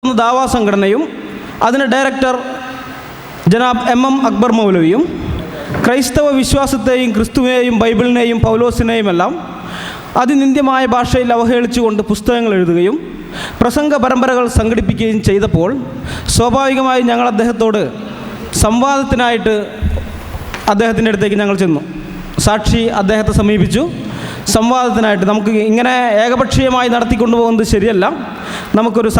ദാവാ സംഘടനയും അതിന് director ജനാബ് M Akbar മൗലവിയും ക്രൈസ്തവ വിശ്വാസത്തെയും ക്രിസ്തുവിനെയും ബൈബിളിനെയും പൗലോസിനെയുമെല്ലാം അതിനിന്ദ്യമായ ഭാഷയിൽ അവഹേളിച്ചുകൊണ്ട് പുസ്തകങ്ങൾ എഴുതുകയും പ്രസംഗ പരമ്പരകൾ സംഘടിപ്പിക്കുകയും ചെയ്തപ്പോൾ സ്വാഭാവികമായി ഞങ്ങൾ അദ്ദേഹത്തോട് സംവാദത്തിനായിട്ട് അദ്ദേഹത്തിൻ്റെ അടുത്തേക്ക് ഞങ്ങൾ ചെന്നു. സാക്ഷി അദ്ദേഹത്തെ സമീപിച്ചു. സംവാദത്തിനായിട്ട് നമുക്ക് ഇങ്ങനെ ഏകപക്ഷീയമായി നടത്തിക്കൊണ്ടുപോകുന്നത് ശരിയല്ല, നമുക്കൊരു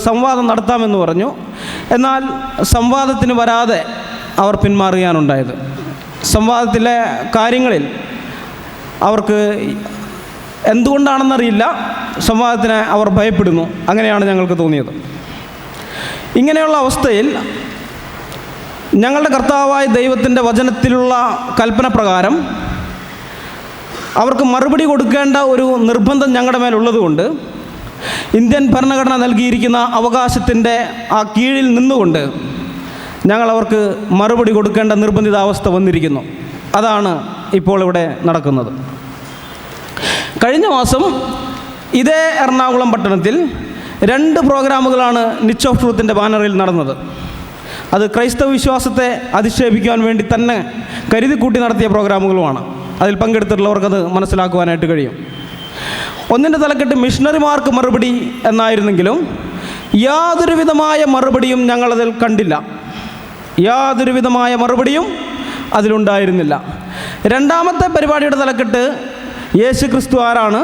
സംവാദം നടത്താമെന്ന് പറഞ്ഞു. എന്നാൽ സംവാദത്തിന് വരാതെ അവർ പിന്മാറുകയാണുണ്ടായത്. സംവാദത്തിലെ കാര്യങ്ങളിൽ അവർക്ക് എന്തുകൊണ്ടാണെന്നറിയില്ല, സംവാദത്തിന് അവർ ഭയപ്പെടുന്നു. അങ്ങനെയാണ് ഞങ്ങൾക്ക് തോന്നിയത്. ഇങ്ങനെയുള്ള അവസ്ഥയിൽ ഞങ്ങളുടെ കർത്താവായ ദൈവത്തിൻ്റെ വചനത്തിലുള്ള കൽപ്പന പ്രകാരം അവർക്ക് മറുപടി കൊടുക്കേണ്ട ഒരു നിർബന്ധം ഞങ്ങളുടെ മേലുള്ളതുകൊണ്ട് ഇന്ത്യൻ ഭരണഘടന നൽകിയിരിക്കുന്ന അവകാശത്തിൻ്റെ ആ കീഴിൽ നിന്നുകൊണ്ട് ഞങ്ങൾ അവർക്ക് മറുപടി കൊടുക്കേണ്ട നിർബന്ധിതാവസ്ഥ വന്നിരിക്കുന്നു. അതാണ് ഇപ്പോൾ ഇവിടെ നടക്കുന്നത്. കഴിഞ്ഞ മാസം ഇതേ എറണാകുളം പട്ടണത്തിൽ 2 പ്രോഗ്രാമുകളാണ് നിച്ച് ഓഫ് ട്രൂത്തിൻ്റെ ബാനറിൽ നടന്നത്. അത് ക്രൈസ്തവ വിശ്വാസത്തെ അധിക്ഷേപിക്കാൻ വേണ്ടി തന്നെ കരുതിക്കൂട്ടി നടത്തിയ പ്രോഗ്രാമുകളുമാണ്. അതിൽ പങ്കെടുത്തിട്ടുള്ളവർക്കത് മനസ്സിലാക്കുവാനായിട്ട് കഴിയും. ഒന്നിൻ്റെ തലക്കെട്ട് മിഷണറിമാർക്ക് മറുപടി എന്നായിരുന്നെങ്കിലും യാതൊരുവിധമായ മറുപടിയും ഞങ്ങളതിൽ കണ്ടില്ല. യാതൊരുവിധമായ മറുപടിയും അതിലുണ്ടായിരുന്നില്ല. രണ്ടാമത്തെ പരിപാടിയുടെ തലക്കെട്ട് യേശു ക്രിസ്തു ആരാണ്,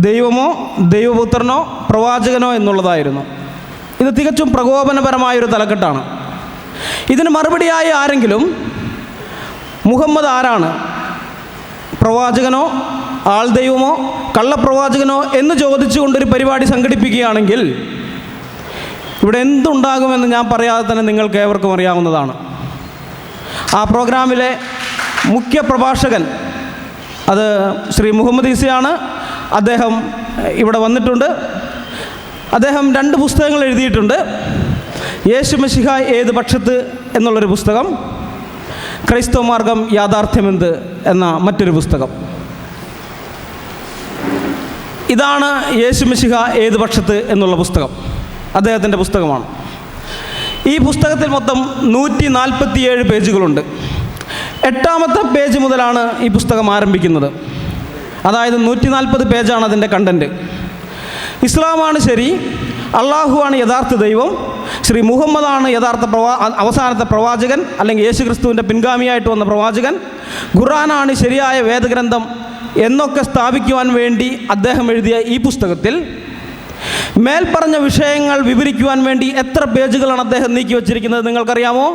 ദൈവമോ ദൈവപുത്രനോ പ്രവാചകനോ എന്നുള്ളതായിരുന്നു. ഇത് തികച്ചും പ്രകോപനപരമായൊരു തലക്കെട്ടാണ്. ഇതിന് മറുപടിയായി ആരെങ്കിലും മുഹമ്മദ് ആരാണ്, പ്രവാചകനോ ആൾ ദൈവമോ കള്ളപ്രവാചകനോ എന്ന് ചോദിച്ചുകൊണ്ടൊരു പരിപാടി സംഘടിപ്പിക്കുകയാണെങ്കിൽ ഇവിടെ എന്തുണ്ടാകുമെന്ന് ഞാൻ പറയാതെ തന്നെ നിങ്ങൾക്ക് ഏവർക്കും അറിയാവുന്നതാണ്. ആ പ്രോഗ്രാമിലെ മുഖ്യ പ്രഭാഷകൻ അത് ശ്രീ മുഹമ്മദ് ഈസയാണ്. അദ്ദേഹം ഇവിടെ വന്നിട്ടുണ്ട്. അദ്ദേഹം 2 പുസ്തകങ്ങൾ എഴുതിയിട്ടുണ്ട്. യേശു മശിഹ ഏത് പക്ഷത്ത് എന്നുള്ളൊരു പുസ്തകം, ക്രൈസ്തവ മാർഗം യാഥാർത്ഥ്യമെന്ത് എന്ന മറ്റൊരു പുസ്തകം. ഇതാണ് യേശു മശിഹ ഏത് പക്ഷത്ത് എന്നുള്ള പുസ്തകം, അദ്ദേഹത്തിൻ്റെ പുസ്തകമാണ്. ഈ പുസ്തകത്തിൽ മൊത്തം 147 പേജുകളുണ്ട്. 8ാമത്തെ പേജ് മുതലാണ് ഈ പുസ്തകം ആരംഭിക്കുന്നത്. അതായത് 140 പേജാണ് അതിൻ്റെ കണ്ടൻറ്റ്. ഇസ്ലാമാണ് ശരി, അള്ളാഹുവാണ് യഥാർത്ഥ ദൈവം, ശ്രീ മുഹമ്മദാണ് യഥാർത്ഥ അവസാനത്തെ പ്രവാചകൻ അല്ലെങ്കിൽ യേശു ക്രിസ്തുവിൻ്റെ പിൻഗാമിയായിട്ട് വന്ന പ്രവാചകൻ, ഖുർആനാണ് ശരിയായ വേദഗ്രന്ഥം എന്നൊക്കെ സ്ഥാപിക്കുവാൻ വേണ്ടി അദ്ദേഹം എഴുതിയ ഈ പുസ്തകത്തിൽ മേൽപ്പറഞ്ഞ വിഷയങ്ങൾ വിവരിക്കുവാൻ വേണ്ടി എത്ര പേജുകളാണ് അദ്ദേഹം നീക്കി വച്ചിരിക്കുന്നത് നിങ്ങൾക്കറിയാമോ?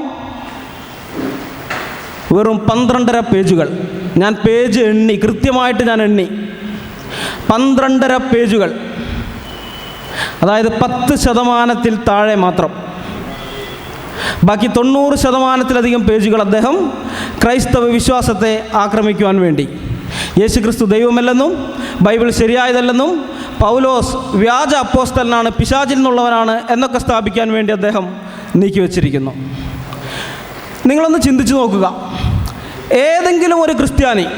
വെറും 12.5 പേജുകൾ. ഞാൻ പേജ് എണ്ണി, കൃത്യമായിട്ട് ഞാൻ എണ്ണി. 12.5 പേജുകൾ, അതായത് 10% താഴെ മാത്രം. ബാക്കി 90% പേജുകൾ അദ്ദേഹം ക്രൈസ്തവ വിശ്വാസത്തെ ആക്രമിക്കുവാൻ വേണ്ടി, യേശുക്രിസ്തു ദൈവമല്ലെന്നും ബൈബിൾ ശരിയായതല്ലെന്നും പൗലോസ് വ്യാജ അപ്പോസ്തലനാണ്, പിശാചിൽ നിന്നുള്ളവനാണ് എന്നൊക്കെ സ്ഥാപിക്കാൻ വേണ്ടി അദ്ദേഹം നീക്കി വച്ചിരിക്കുന്നു. നിങ്ങളൊന്ന് ചിന്തിച്ചു നോക്കുക. ഏതെങ്കിലും ഒരു ക്രിസ്ത്യാനി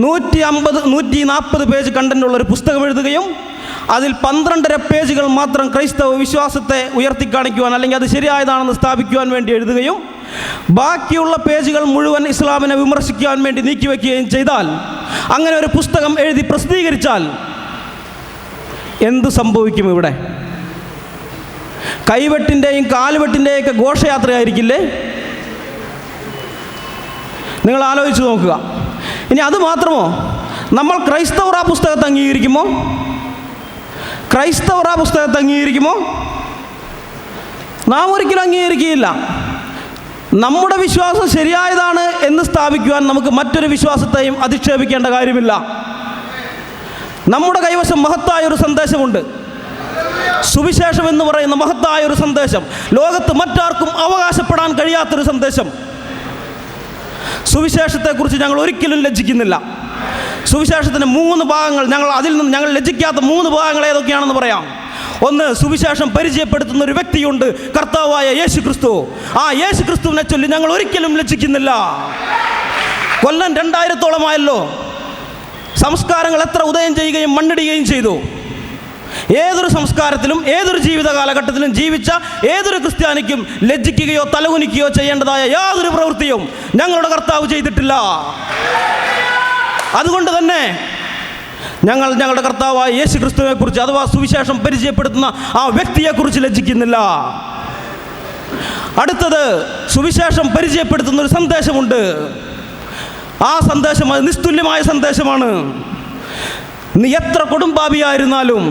140 പേജ് കണ്ടൻ്റുള്ളൊരു പുസ്തകം എഴുതുകയും അതിൽ 12.5 പേജുകൾ മാത്രം ക്രൈസ്തവ വിശ്വാസത്തെ ഉയർത്തിക്കാണിക്കുവാൻ അല്ലെങ്കിൽ അത് ശരിയായതാണെന്ന് സ്ഥാപിക്കുവാൻ വേണ്ടി എഴുതുകയും ബാക്കിയുള്ള പേജുകൾ മുഴുവൻ ഇസ്ലാമിനെ വിമർശിക്കുവാൻ വേണ്ടി നീക്കിവെക്കുകയും ചെയ്താൽ, അങ്ങനെ ഒരു പുസ്തകം എഴുതി പ്രസിദ്ധീകരിച്ചാൽ എന്ത് സംഭവിക്കും? ഇവിടെ കൈവെട്ടിൻ്റെയും കാലുവെട്ടിൻ്റെയൊക്കെ ഘോഷയാത്രയായിരിക്കില്ലേ? നിങ്ങൾ ആലോചിച്ച് നോക്കുക. ഇനി അത് മാത്രമോ, നമ്മൾ ക്രൈസ്തവർ ആ പുസ്തകത്തെ അംഗീകരിക്കുമോ? ക്രൈസ്തവർ ആ പുസ്തകത്തെ അംഗീകരിക്കുമോ? നാം ഒരിക്കലും അംഗീകരിക്കുകയില്ല. നമ്മുടെ വിശ്വാസം ശരിയായതാണ് എന്ന് സ്ഥാപിക്കുവാൻ നമുക്ക് മറ്റൊരു വിശ്വാസത്തെയും അധിക്ഷേപിക്കേണ്ട കാര്യമില്ല. നമ്മുടെ കൈവശം മഹത്തായൊരു സന്ദേശമുണ്ട്. സുവിശേഷം എന്ന് പറയുന്ന മഹത്തായൊരു സന്ദേശം, ലോകത്ത് മറ്റാർക്കും അവകാശപ്പെടാൻ കഴിയാത്തൊരു സന്ദേശം. സുവിശേഷത്തെക്കുറിച്ച് ഞങ്ങൾ ഒരിക്കലും ലജ്ജിക്കുന്നില്ല. സുവിശേഷത്തിൻ്റെ 3 ഭാഗങ്ങൾ, അതിൽ നിന്ന് ഞങ്ങൾ ലജ്ജിക്കാത്ത 3 ഭാഗങ്ങൾ ഏതൊക്കെയാണെന്ന് പറയാം. ഒന്ന്, സുവിശേഷം പരിചയപ്പെടുത്തുന്ന ഒരു വ്യക്തിയുണ്ട്, കർത്താവായ യേശു ക്രിസ്തു. ആ യേശു ക്രിസ്തുവിനെ ചൊല്ലി ഞങ്ങൾ ഒരിക്കലും ലജ്ജിക്കുന്നില്ല. കൊല്ലം 2000-ഓളമായല്ലോ. സംസ്കാരങ്ങൾ എത്ര ഉദയം ചെയ്യുകയും മണ്ണിടുകയും ചെയ്തു. ഏതൊരു സംസ്കാരത്തിലും ഏതൊരു ജീവിത കാലഘട്ടത്തിലും ജീവിച്ച ഏതൊരു ക്രിസ്ത്യാനിക്കും ലജ്ജിക്കുകയോ തലകുനിക്കുകയോ ചെയ്യേണ്ടതായ യാതൊരു പ്രവൃത്തിയും ഞങ്ങളുടെ കർത്താവ് ചെയ്തിട്ടില്ല. അതുകൊണ്ട് തന്നെ ഞങ്ങൾ ഞങ്ങളുടെ കർത്താവായ യേശു ക്രിസ്തുവിനെക്കുറിച്ച് അഥവാ സുവിശേഷം പരിചയപ്പെടുത്തുന്ന ആ വ്യക്തിയെക്കുറിച്ച് ലജ്ജിക്കുന്നില്ല. അടുത്തത്, സുവിശേഷം പരിചയപ്പെടുത്തുന്ന ഒരു സന്ദേശമുണ്ട്. ആ സന്ദേശം അത് നിസ്തുല്യമായ സന്ദേശമാണ്. നീ എത്ര കൊടുമ്പാപിയായിരുന്നാലും,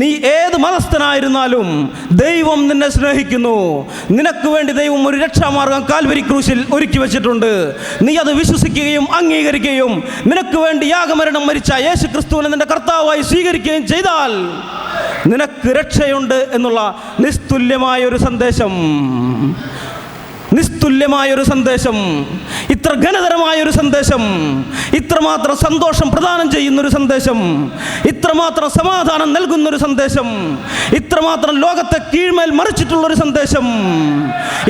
നീ ഏത് മതസ്ഥനായിരുന്നാലും ദൈവം നിന്നെ സ്നേഹിക്കുന്നു. നിനക്ക് വേണ്ടി ദൈവം ഒരു രക്ഷാമാർഗം കാൽവരി ക്രൂശിൽ ഒരുക്കി വെച്ചിട്ടുണ്ട്. നീ അത് വിശ്വസിക്കുകയും അംഗീകരിക്കുകയും നിനക്ക് വേണ്ടി യാഗമരണം മരിച്ച യേശു ക്രിസ്തുവിനെ നിന്റെ കർത്താവായി സ്വീകരിക്കുകയും ചെയ്താൽ നിനക്ക് രക്ഷയുണ്ട് എന്നുള്ള നിസ്തുല്യമായൊരു സന്ദേശം. നിസ്തുല്യമായൊരു സന്ദേശം, ഇത്ര ഘനതരമായൊരു സന്ദേശം, ഇത്രമാത്രം സന്തോഷം പ്രദാനം ചെയ്യുന്നൊരു സന്ദേശം, ഇത്രമാത്രം സമാധാനം നൽകുന്നൊരു സന്ദേശം, ഇത്രമാത്രം ലോകത്തെ കീഴ്മേൽ മറിച്ചിട്ടുള്ളൊരു സന്ദേശം,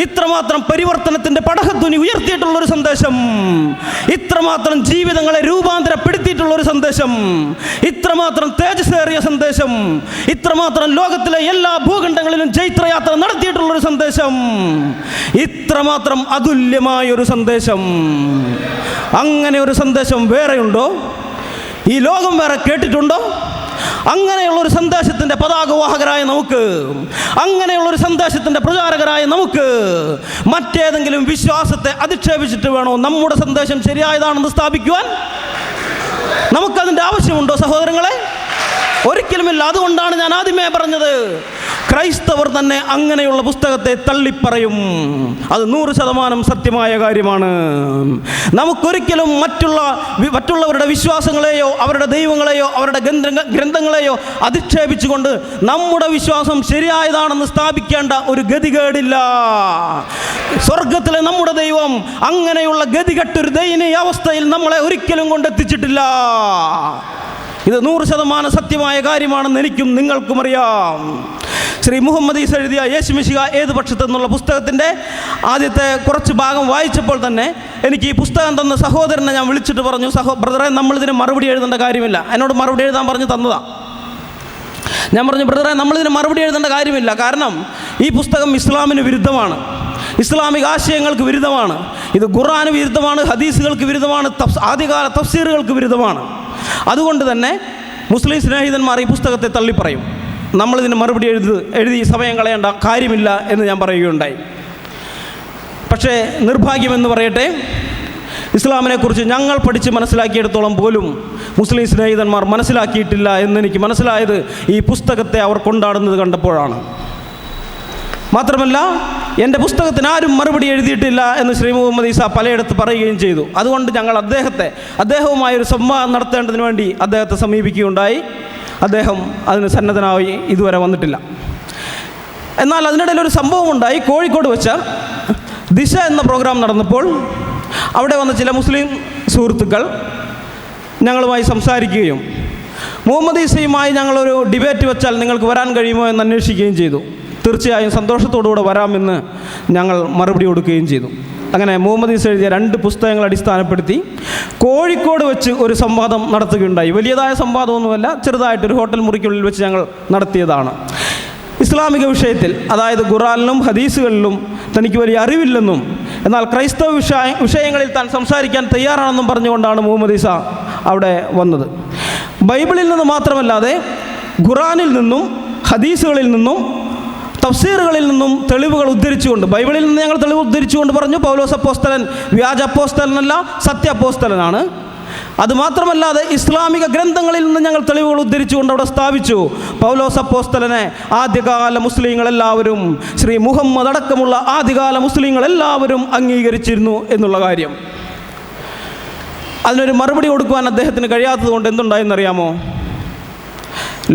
ഇത്രമാത്രം പരിവർത്തനത്തിൻ്റെ പടഹധ്വനി ഉയർത്തിയിട്ടുള്ളൊരു സന്ദേശം, ഇത്രമാത്രം ജീവിതങ്ങളെ രൂപാന്തരപ്പെടുത്തിയിട്ടുള്ളൊരു സന്ദേശം, ഇത്രമാത്രം തേജസ്സേറിയ സന്ദേശം, ഇത്രമാത്രം ലോകത്തിലെ എല്ലാ ഭൂഖണ്ഡങ്ങളിലും ജൈത്രയാത്ര നടത്തിയിട്ടുള്ളൊരു സന്ദേശം, ഇത്രമാത്രം അതുല്യമായൊരു സന്ദേശം. അങ്ങനെ ഒരു സന്ദേശം വേറെയുണ്ടോ? ഈ ലോകം വേറെ കേട്ടിട്ടുണ്ടോ? അങ്ങനെയുള്ളൊരു സന്ദേശത്തിൻ്റെ പതാകവാഹകരായ നമുക്ക്, അങ്ങനെയുള്ളൊരു സന്ദേശത്തിൻ്റെ പ്രചാരകരായ നമുക്ക് മറ്റേതെങ്കിലും വിശ്വാസത്തെ അധിക്ഷേപിച്ചിട്ട് വേണോ നമ്മുടെ സന്ദേശം ശരിയായതാണെന്ന് സ്ഥാപിക്കുവാൻ? നമുക്കതിൻ്റെ ആവശ്യമുണ്ടോ സഹോദരങ്ങളെ? ഒരിക്കലുമില്ല. അതുകൊണ്ടാണ് ഞാൻ ആദ്യമേ പറഞ്ഞത്, ക്രൈസ്തവർ തന്നെ അങ്ങനെയുള്ള പുസ്തകത്തെ തള്ളിപ്പറയും. അത് 100% സത്യമായ കാര്യമാണ്. നമുക്കൊരിക്കലും മറ്റുള്ളവരുടെ വിശ്വാസങ്ങളെയോ അവരുടെ ദൈവങ്ങളെയോ അവരുടെ ഗ്രന്ഥങ്ങളെയോ അധിക്ഷേപിച്ചുകൊണ്ട് നമ്മുടെ വിശ്വാസം ശരിയായതാണെന്ന് സ്ഥാപിക്കേണ്ട ഒരു ഗതികേടില്ല. സ്വർഗത്തിലെ നമ്മുടെ ദൈവം അങ്ങനെയുള്ള ഗതികെട്ടൊരു ദയനീയ അവസ്ഥയിൽ നമ്മളെ ഒരിക്കലും കൊണ്ടെത്തിച്ചിട്ടില്ല. ഇത് 100% സത്യമായ കാര്യമാണെന്ന് എനിക്കും നിങ്ങൾക്കും അറിയാം. ശ്രീ മുഹമ്മദ് ഈസ എഴുതിയ യേശു മിശിഹ ഏത് പക്ഷത്തെന്നുള്ള പുസ്തകത്തിൻ്റെ ആദ്യത്തെ കുറച്ച് ഭാഗം വായിച്ചപ്പോൾ തന്നെ എനിക്ക് ഈ പുസ്തകം തന്ന സഹോദരനെ ഞാൻ വിളിച്ചിട്ട് പറഞ്ഞു, ബ്രദറെ, നമ്മളിതിന് മറുപടി എഴുതേണ്ട കാര്യമില്ല. എന്നോട് മറുപടി എഴുതാൻ പറഞ്ഞു തന്നതാണ്. ഞാൻ പറഞ്ഞു, ബ്രദറെ, നമ്മളിതിന് മറുപടി എഴുതേണ്ട കാര്യമില്ല. കാരണം ഈ പുസ്തകം ഇസ്ലാമിന് വിരുദ്ധമാണ്, ഇസ്ലാമിക ആശയങ്ങൾക്ക് വിരുദ്ധമാണ്, ഇത് ഖുർആന് വിരുദ്ധമാണ്, ഹദീസുകൾക്ക് വിരുദ്ധമാണ്, ആദ്യകാല തഫ്സീറുകൾക്ക് വിരുദ്ധമാണ്. അതുകൊണ്ട് തന്നെ മുസ്ലിം സ്നേഹിതന്മാർ ഈ പുസ്തകത്തെ തള്ളിപ്പറയും. നമ്മളിതിന് മറുപടി എഴുതി സമയം കളയേണ്ട കാര്യമില്ല എന്ന് ഞാൻ പറയുകയുണ്ടായി. പക്ഷേ നിർഭാഗ്യമെന്ന് പറയട്ടെ, ഇസ്ലാമിനെക്കുറിച്ച് ഞങ്ങൾ പഠിച്ച് മനസ്സിലാക്കിയിടത്തോളം പോലും മുസ്ലിം സ്നേഹിതന്മാർ മനസ്സിലാക്കിയിട്ടില്ല എന്നെനിക്ക് മനസ്സിലായത് ഈ പുസ്തകത്തെ അവർ കൊണ്ടാടുന്നത് കണ്ടപ്പോഴാണ്. മാത്രമല്ല, എൻ്റെ പുസ്തകത്തിന് ആരും മറുപടി എഴുതിയിട്ടില്ല എന്ന് ശ്രീ മുഹമ്മദ് ഈസ പലയിടത്ത് പറയുകയും ചെയ്തു. അതുകൊണ്ട് ഞങ്ങൾ അദ്ദേഹവുമായൊരു സംവാദം നടത്തേണ്ടതിന് വേണ്ടി അദ്ദേഹത്തെ സമീപിക്കുകയുണ്ടായി. അദ്ദേഹം അതിന് സന്നദ്ധനായി ഇതുവരെ വന്നിട്ടില്ല. എന്നാൽ അതിനിടയിൽ ഒരു സംഭവം ഉണ്ടായി. കോഴിക്കോട് വെച്ച് ദിശ എന്ന പ്രോഗ്രാം നടന്നപ്പോൾ അവിടെ വന്ന ചില മുസ്ലിം സുഹൃത്തുക്കൾ ഞങ്ങളുമായി സംസാരിക്കുകയും മുഹമ്മദ് ഈസയുമായി ഞങ്ങളൊരു ഡിബേറ്റ് വെച്ചാൽ നിങ്ങൾക്ക് വരാൻ കഴിയുമോ എന്ന് അന്വേഷിക്കുകയും ചെയ്തു. തീർച്ചയായും സന്തോഷത്തോടുകൂടെ വരാമെന്ന് ഞങ്ങൾ മറുപടി കൊടുക്കുകയും ചെയ്തു. അങ്ങനെ മുഹമ്മദ് ഈസ എഴുതിയ 2 പുസ്തകങ്ങൾ അടിസ്ഥാനപ്പെടുത്തി കോഴിക്കോട് വെച്ച് ഒരു സംവാദം നടത്തുകയുണ്ടായി. വലിയതായ സംവാദമൊന്നുമല്ല, ചെറുതായിട്ടൊരു ഹോട്ടൽ മുറിക്കുള്ളിൽ വെച്ച് ഞങ്ങൾ നടത്തിയതാണ്. ഇസ്ലാമിക വിഷയത്തിൽ, അതായത് ഖുർആനിലും ഹദീസുകളിലും തനിക്ക് വലിയ അറിവില്ലെന്നും എന്നാൽ ക്രൈസ്തവ വിഷയങ്ങളിൽ താൻ സംസാരിക്കാൻ തയ്യാറാണെന്നും പറഞ്ഞുകൊണ്ടാണ് മുഹമ്മദ് ഈസ അവിടെ വന്നത്. ബൈബിളിൽ നിന്ന് മാത്രമല്ലാതെ ഖുർആനിൽ നിന്നും ഹദീസുകളിൽ നിന്നും തഫ്സീറുകളിൽ നിന്നും തെളിവുകൾ ഉദ്ധരിച്ചുകൊണ്ട്, ബൈബിളിൽ നിന്ന് ഞങ്ങൾ തെളിവ് ഉദ്ധരിച്ചുകൊണ്ട് പറഞ്ഞു പൗലോസ് അപ്പോസ്തലൻ വ്യാജ അപ്പോസ്തലനല്ല, സത്യ അപ്പോസ്തലനാണ്. അതുമാത്രമല്ലാതെ ഇസ്ലാമിക ഗ്രന്ഥങ്ങളിൽ നിന്ന് ഞങ്ങൾ തെളിവുകൾ ഉദ്ധരിച്ചുകൊണ്ട് അവിടെ സ്ഥാപിച്ചു പൗലോസ് അപ്പോസ്തലനെ ആദ്യകാല മുസ്ലിങ്ങളെല്ലാവരും, ശ്രീ മുഹമ്മദ് അടക്കമുള്ള ആദ്യകാല മുസ്ലിങ്ങളെല്ലാവരും അംഗീകരിച്ചിരുന്നു എന്നുള്ള കാര്യം. അതിനൊരു മറുപടി കൊടുക്കുവാൻ അദ്ദേഹത്തിന് കഴിയാത്തത് കൊണ്ട് എന്തുണ്ടായെന്നറിയാമോ?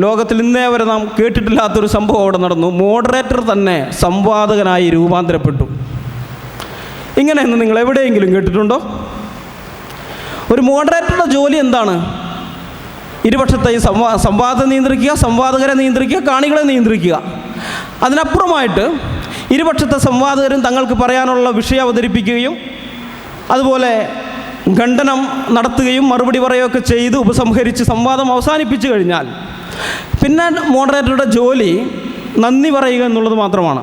ലോകത്തിൽ ഇന്നേ വരെ നാം കേട്ടിട്ടില്ലാത്തൊരു സംഭവം അവിടെ നടന്നു. മോഡറേറ്റർ തന്നെ സംവാദകനായി രൂപാന്തരപ്പെട്ടു. ഇങ്ങനെയെന്ന് നിങ്ങൾ എവിടെയെങ്കിലും കേട്ടിട്ടുണ്ടോ? ഒരു മോഡറേറ്ററുടെ ജോലി എന്താണ്? ഇരുപക്ഷത്തെയും സംവാദം നിയന്ത്രിക്കുക, സംവാദകരെ നിയന്ത്രിക്കുക, കാണികളെ നിയന്ത്രിക്കുക. അതിനപ്പുറമായിട്ട് ഇരുപക്ഷത്തെ സംവാദകരും തങ്ങൾക്ക് പറയാനുള്ള വിഷയം അവതരിപ്പിക്കുകയും അതുപോലെ ഖണ്ഡനം നടത്തുകയും മറുപടി പറയുകയൊക്കെ ചെയ്ത് ഉപസംഹരിച്ച് സംവാദം അവസാനിപ്പിച്ചു കഴിഞ്ഞാൽ പിന്നെ മോഡറേറ്ററുടെ ജോലി നന്ദി പറയുക എന്നുള്ളത് മാത്രമാണ്.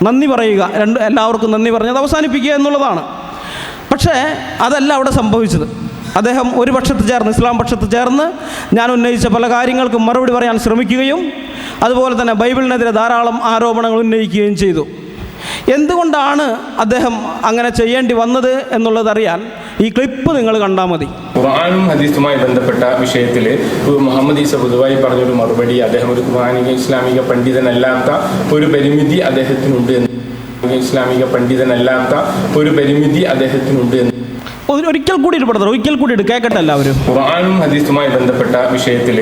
നന്ദി പറയുക, എല്ലാവർക്കും നന്ദി പറഞ്ഞത് അവസാനിപ്പിക്കുക എന്നുള്ളതാണ്. പക്ഷേ അതല്ല അവിടെ സംഭവിച്ചത്. അദ്ദേഹം ഒരു പക്ഷത്ത് ചേർന്ന്, ഇസ്ലാം പക്ഷത്ത് ചേർന്ന് ഞാൻ ഉന്നയിച്ച പല കാര്യങ്ങൾക്കും മറുപടി പറയാൻ ശ്രമിക്കുകയും അതുപോലെ തന്നെ ബൈബിളിനെതിരെ ധാരാളം ആരോപണങ്ങൾ ഉന്നയിക്കുകയും ചെയ്തു. എന്തുകൊണ്ടാണ് അദ്ദേഹം അങ്ങനെ ചെയ്യേണ്ടി വന്നത് എന്നുള്ളതറിയാൻ ഈ ക്ലിപ്പ് നിങ്ങൾ കണ്ടാൽ മതി. ഖുർആനും ഹദീസുമായി ബന്ധപ്പെട്ട വിഷയത്തിൽ മുഹമ്മദ് ഈസ പൊതുവായി പറഞ്ഞൊരു മറുപടി, അദ്ദേഹം ഒരു ഖുർആനിക ഇസ്ലാമിക പണ്ഡിതനല്ലാത്ത ഒരു പരിമിതി അദ്ദേഹത്തിനുണ്ട് എന്ന്. ഇസ്ലാമിക പണ്ഡിതനല്ലാത്ത ഒരു പരിമിതി അദ്ദേഹത്തിനുണ്ട് എന്ന് ഒരിക്കൽ കൂടി കേൾക്കട്ടെ എല്ലാവരും. ഖുർആനും ഹദീസുമായി ബന്ധപ്പെട്ട വിഷയത്തിൽ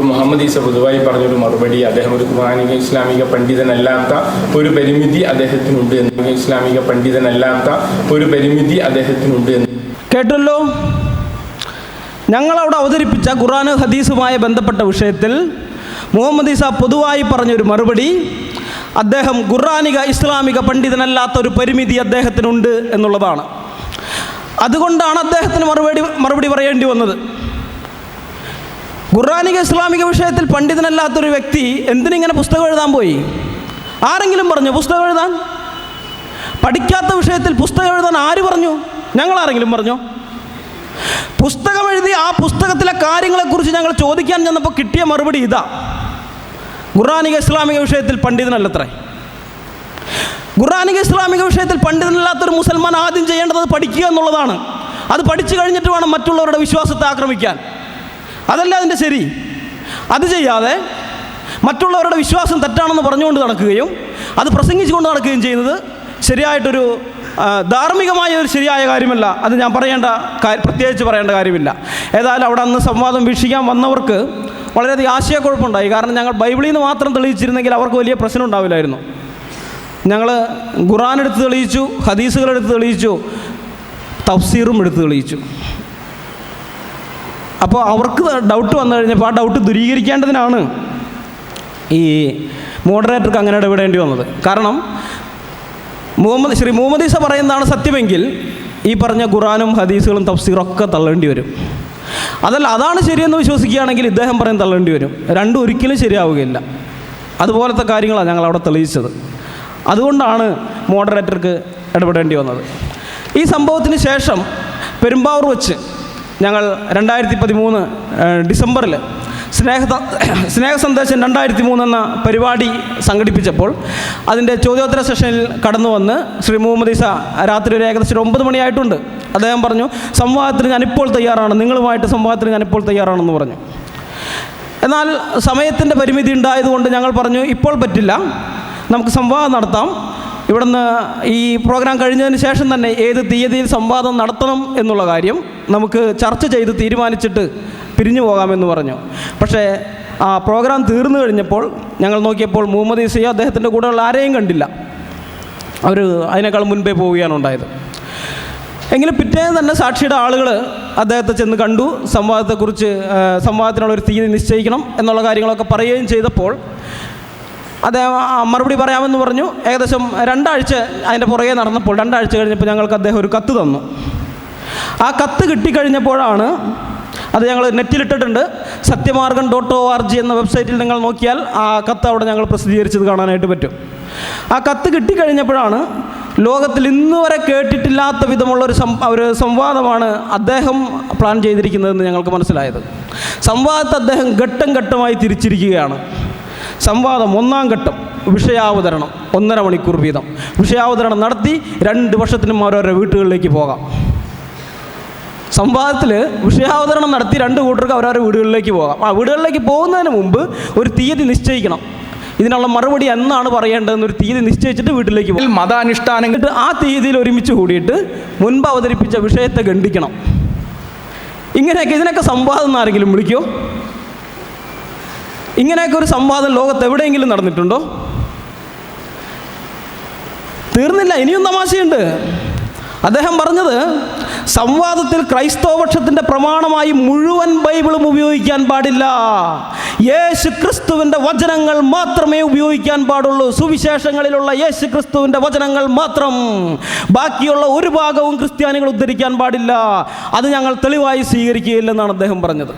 മുഹമ്മദ് ഈസ പൊതുവായി പറഞ്ഞൊരു മറുപടി, അദ്ദേഹം ഒരു ഖുർആനിക ഇസ്ലാമിക പണ്ഡിതനല്ലാത്ത ഒരു പരിമിതി അദ്ദേഹത്തിനുണ്ട് എന്ന്. ഇസ്ലാമിക പണ്ഡിതനല്ലാത്ത ഒരു പരിമിതി അദ്ദേഹത്തിനുണ്ട് എന്ന് കേട്ടല്ലോ. ഞങ്ങളവിടെ അവതരിപ്പിച്ച ഖുർആൻ ഹദീസുമായി ബന്ധപ്പെട്ട വിഷയത്തിൽ മുഹമ്മദ് ഈസ പൊതുവായി പറഞ്ഞൊരു മറുപടി, അദ്ദേഹം ഖുർആനിക ഇസ്ലാമിക പണ്ഡിതനല്ലാത്ത ഒരു പരിമിതി അദ്ദേഹത്തിനുണ്ട് എന്നുള്ളതാണ്. അതുകൊണ്ടാണ് അദ്ദേഹത്തിന് മറുപടി പറയേണ്ടി വന്നത്. ഖുർആനിക ഇസ്ലാമിക വിഷയത്തിൽ പണ്ഡിതനല്ലാത്തൊരു വ്യക്തി എന്തിനിങ്ങനെ പുസ്തകം എഴുതാൻ പോയി? ആരെങ്കിലും പറഞ്ഞു പുസ്തകം എഴുതാൻ? പഠിക്കാത്ത വിഷയത്തിൽ പുസ്തകം എഴുതാൻ ആര് പറഞ്ഞു? ഞങ്ങൾ ആരെങ്കിലും പറഞ്ഞോ? പുസ്തകം എഴുതി ആ പുസ്തകത്തിലെ കാര്യങ്ങളെക്കുറിച്ച് ഞങ്ങൾ ചോദിക്കാൻ ചെന്നപ്പോൾ കിട്ടിയ മറുപടി ഇതാ: ഖുർആനിക ഇസ്ലാമിക വിഷയത്തിൽ പണ്ഡിതനല്ലത്രേ. ഖുർആനിക ഇസ്ലാമിക വിഷയത്തിൽ പണ്ഡിതനല്ലാത്തൊരു മുസൽമാൻ ആദ്യം ചെയ്യേണ്ടത് പഠിക്കുക എന്നുള്ളതാണ്. അത് പഠിച്ചു കഴിഞ്ഞിട്ട് വേണം മറ്റുള്ളവരുടെ വിശ്വാസത്തെ ആക്രമിക്കാൻ. അതല്ല അതിൻ്റെ ശരി. അത് ചെയ്യാതെ മറ്റുള്ളവരുടെ വിശ്വാസം തെറ്റാണെന്ന് പറഞ്ഞുകൊണ്ട് നടക്കുകയും അത് പ്രസംഗിച്ചുകൊണ്ട് നടക്കുകയും ചെയ്യുന്നത് ശരിയായിട്ടൊരു ധാർമ്മികമായ ഒരു ശരിയായ കാര്യമല്ല. അത് ഞാൻ പ്രത്യേകിച്ച് പറയേണ്ട കാര്യമില്ല. ഏതായാലും അവിടെ അന്ന് സംവാദം വീക്ഷിക്കാൻ വന്നവർക്ക് വളരെയധികം ആശയക്കുഴപ്പമുണ്ടായി. കാരണം ഞങ്ങൾ ബൈബിളിൽ നിന്ന് മാത്രം തെളിയിച്ചിരുന്നെങ്കിൽ അവർക്ക് വലിയ പ്രശ്നം ഉണ്ടാവില്ലായിരുന്നു. ഞങ്ങൾ ഖുർആൻ എടുത്ത് തെളിയിച്ചു, ഹദീസുകൾ എടുത്ത് തെളിയിച്ചു, തഫ്സീറും എടുത്ത് തെളിയിച്ചു. അപ്പോൾ അവർക്ക് ഡൗട്ട് വന്നു കഴിഞ്ഞപ്പോൾ ആ ഡൗട്ട് ദൂരീകരിക്കേണ്ടതിനാണ് ഈ മോഡറേറ്റർക്ക് അങ്ങനെ ഇടപെടേണ്ടി വന്നത്. കാരണം ശ്രീ മുഹമ്മദ് ഈസ പറയുന്നതാണ് സത്യമെങ്കിൽ ഈ പറഞ്ഞ ഖുർആനും ഹദീസുകളും തഫ്സീറും ഒക്കെ തള്ളേണ്ടി വരും. അതല്ല, അതാണ് ശരിയെന്ന് വിശ്വസിക്കുകയാണെങ്കിൽ ഇദ്ദേഹം പറയും തള്ളേണ്ടി വരും. രണ്ടും ഒരിക്കലും ശരിയാവുകയില്ല. അതുപോലത്തെ കാര്യങ്ങളാണ് ഞങ്ങൾ അവിടെ തെളിയിച്ചത്. അതുകൊണ്ടാണ് മോഡറേറ്റർക്ക് ഇടപെടേണ്ടി വന്നത്. ഈ സംഭവത്തിന് ശേഷം പെരുമ്പാവൂർ വെച്ച് ഞങ്ങൾ 2013 ഡിസംബറിൽ സ്നേഹ സന്ദേശം 2003 എന്ന പരിപാടി സംഘടിപ്പിച്ചപ്പോൾ അതിൻ്റെ ചോദ്യോത്തര സെഷനിൽ കടന്നു വന്ന് ശ്രീ മുഹമ്മദ് ഈസ രാത്രി ഒരു ഏകദേശം 9 മണിയായിട്ടുണ്ട്. അദ്ദേഹം പറഞ്ഞു, സംവാദത്തിന് ഞാനിപ്പോൾ തയ്യാറാണ്, നിങ്ങളുമായിട്ട് സംവാദത്തിന് ഞാനിപ്പോൾ തയ്യാറാണെന്ന് പറഞ്ഞു. എന്നാൽ സമയത്തിൻ്റെ പരിമിതി ഉണ്ടായതുകൊണ്ട് ഞങ്ങൾ പറഞ്ഞു, ഇപ്പോൾ പറ്റില്ല, നമുക്ക് സംവാദം നടത്താം. ഇവിടുന്ന് ഈ പ്രോഗ്രാം കഴിഞ്ഞതിന് ശേഷം തന്നെ ഏത് തീയതിയിൽ സംവാദം നടത്തണം എന്നുള്ള കാര്യം നമുക്ക് ചർച്ച ചെയ്ത് തീരുമാനിച്ചിട്ട് പിരിഞ്ഞു പോകാമെന്ന് പറഞ്ഞു. പക്ഷേ ആ പ്രോഗ്രാം തീർന്നു കഴിഞ്ഞപ്പോൾ ഞങ്ങൾ നോക്കിയപ്പോൾ മുഹമ്മദ് ഈസയോ അദ്ദേഹത്തിൻ്റെ കൂടെയുള്ള ആരെയും കണ്ടില്ല. അവർ അതിനേക്കാൾ മുൻപേ പോവുകയാണ് ഉണ്ടായത്. എങ്കിലും പിറ്റേന്ന് തന്നെ സാക്ഷിയുടെ ആളുകൾ അദ്ദേഹത്തെ ചെന്ന് കണ്ടു. സംവാദത്തിനുള്ളൊരു തീയതി നിശ്ചയിക്കണം എന്നുള്ള കാര്യങ്ങളൊക്കെ പറയുകയും ചെയ്തപ്പോൾ അദ്ദേഹം മറുപടി പറയാമെന്ന് പറഞ്ഞു. ഏകദേശം 2 ആഴ്ച അതിൻ്റെ പുറകെ നടന്നപ്പോൾ 2 ആഴ്ച കഴിഞ്ഞപ്പോൾ ഞങ്ങൾക്ക് അദ്ദേഹം ഒരു കത്ത് തന്നു. ആ കത്ത് കിട്ടിക്കഴിഞ്ഞപ്പോഴാണ്, അത് ഞങ്ങൾ നെറ്റിലിട്ടിട്ടുണ്ട്, satyamargam.org എന്ന വെബ്സൈറ്റിൽ നിങ്ങൾ നോക്കിയാൽ ആ കത്ത് അവിടെ ഞങ്ങൾ പ്രസിദ്ധീകരിച്ചത് കാണാനായിട്ട് പറ്റും. ആ കത്ത് കിട്ടിക്കഴിഞ്ഞപ്പോഴാണ് ലോകത്തിൽ ഇന്ന് വരെ കേട്ടിട്ടില്ലാത്ത വിധമുള്ള ഒരു സംവാദമാണ് അദ്ദേഹം പ്ലാൻ ചെയ്തിരിക്കുന്നതെന്ന് ഞങ്ങൾക്ക് മനസ്സിലായത്. സംവാദത്തെ അദ്ദേഹം ഘട്ടം ഘട്ടമായി തിരിച്ചിരിക്കുകയാണ്. സംവാദം 1-ാം ഘട്ടം വിഷയാവതരണം 1.5 മണിക്കൂർ വീതം വിഷയാവതരണം നടത്തി 2 വർഷത്തിനും ഓരോരോ വീട്ടുകളിലേക്ക് പോകാം. സംവാദത്തിൽ വിഷയാവതരണം നടത്തി 2 കൂട്ടർക്ക് അവരവരുടെ വീടുകളിലേക്ക് പോകാം. ആ വീടുകളിലേക്ക് പോകുന്നതിന് മുമ്പ് ഒരു തീയതി നിശ്ചയിക്കണം. ഇതിനുള്ള മറുപടി എന്നാണ് പറയേണ്ടതെന്നൊരു തീയതി നിശ്ചയിച്ചിട്ട് വീട്ടിലേക്ക് പോകും. മതാനുഷ്ഠാനങ്ങൾ ആ തീയതിയിൽ ഒരുമിച്ച് കൂടിയിട്ട് മുൻപ് അവതരിപ്പിച്ച വിഷയത്തെ ഖണ്ഡിക്കണം. ഇതിനൊക്കെ സംവാദം എന്ന് ആരെങ്കിലും വിളിക്കുമോ? ഇങ്ങനെയൊക്കെ ഒരു സംവാദം ലോകത്ത് എവിടെയെങ്കിലും നടന്നിട്ടുണ്ടോ? തീർന്നില്ല, ഇനിയും തമാശയുണ്ട്. അദ്ദേഹം പറഞ്ഞത്, സംവാദത്തിൽ ക്രൈസ്തവപക്ഷത്തിൻ്റെ പ്രമാണമായി മുഴുവൻ ബൈബിളും ഉപയോഗിക്കാൻ പാടില്ല, യേശു ക്രിസ്തുവിൻ്റെ വചനങ്ങൾ മാത്രമേ ഉപയോഗിക്കാൻ പാടുള്ളൂ, സുവിശേഷങ്ങളിലുള്ള യേശു ക്രിസ്തുവിൻ്റെ വചനങ്ങൾ മാത്രം, ബാക്കിയുള്ള ഒരു ഭാഗവും ക്രിസ്ത്യാനികൾ ഉദ്ധരിക്കാൻ പാടില്ല, അത് ഞങ്ങൾ തെളിവായി സ്വീകരിക്കുകയില്ലെന്നാണ് അദ്ദേഹം പറഞ്ഞത്.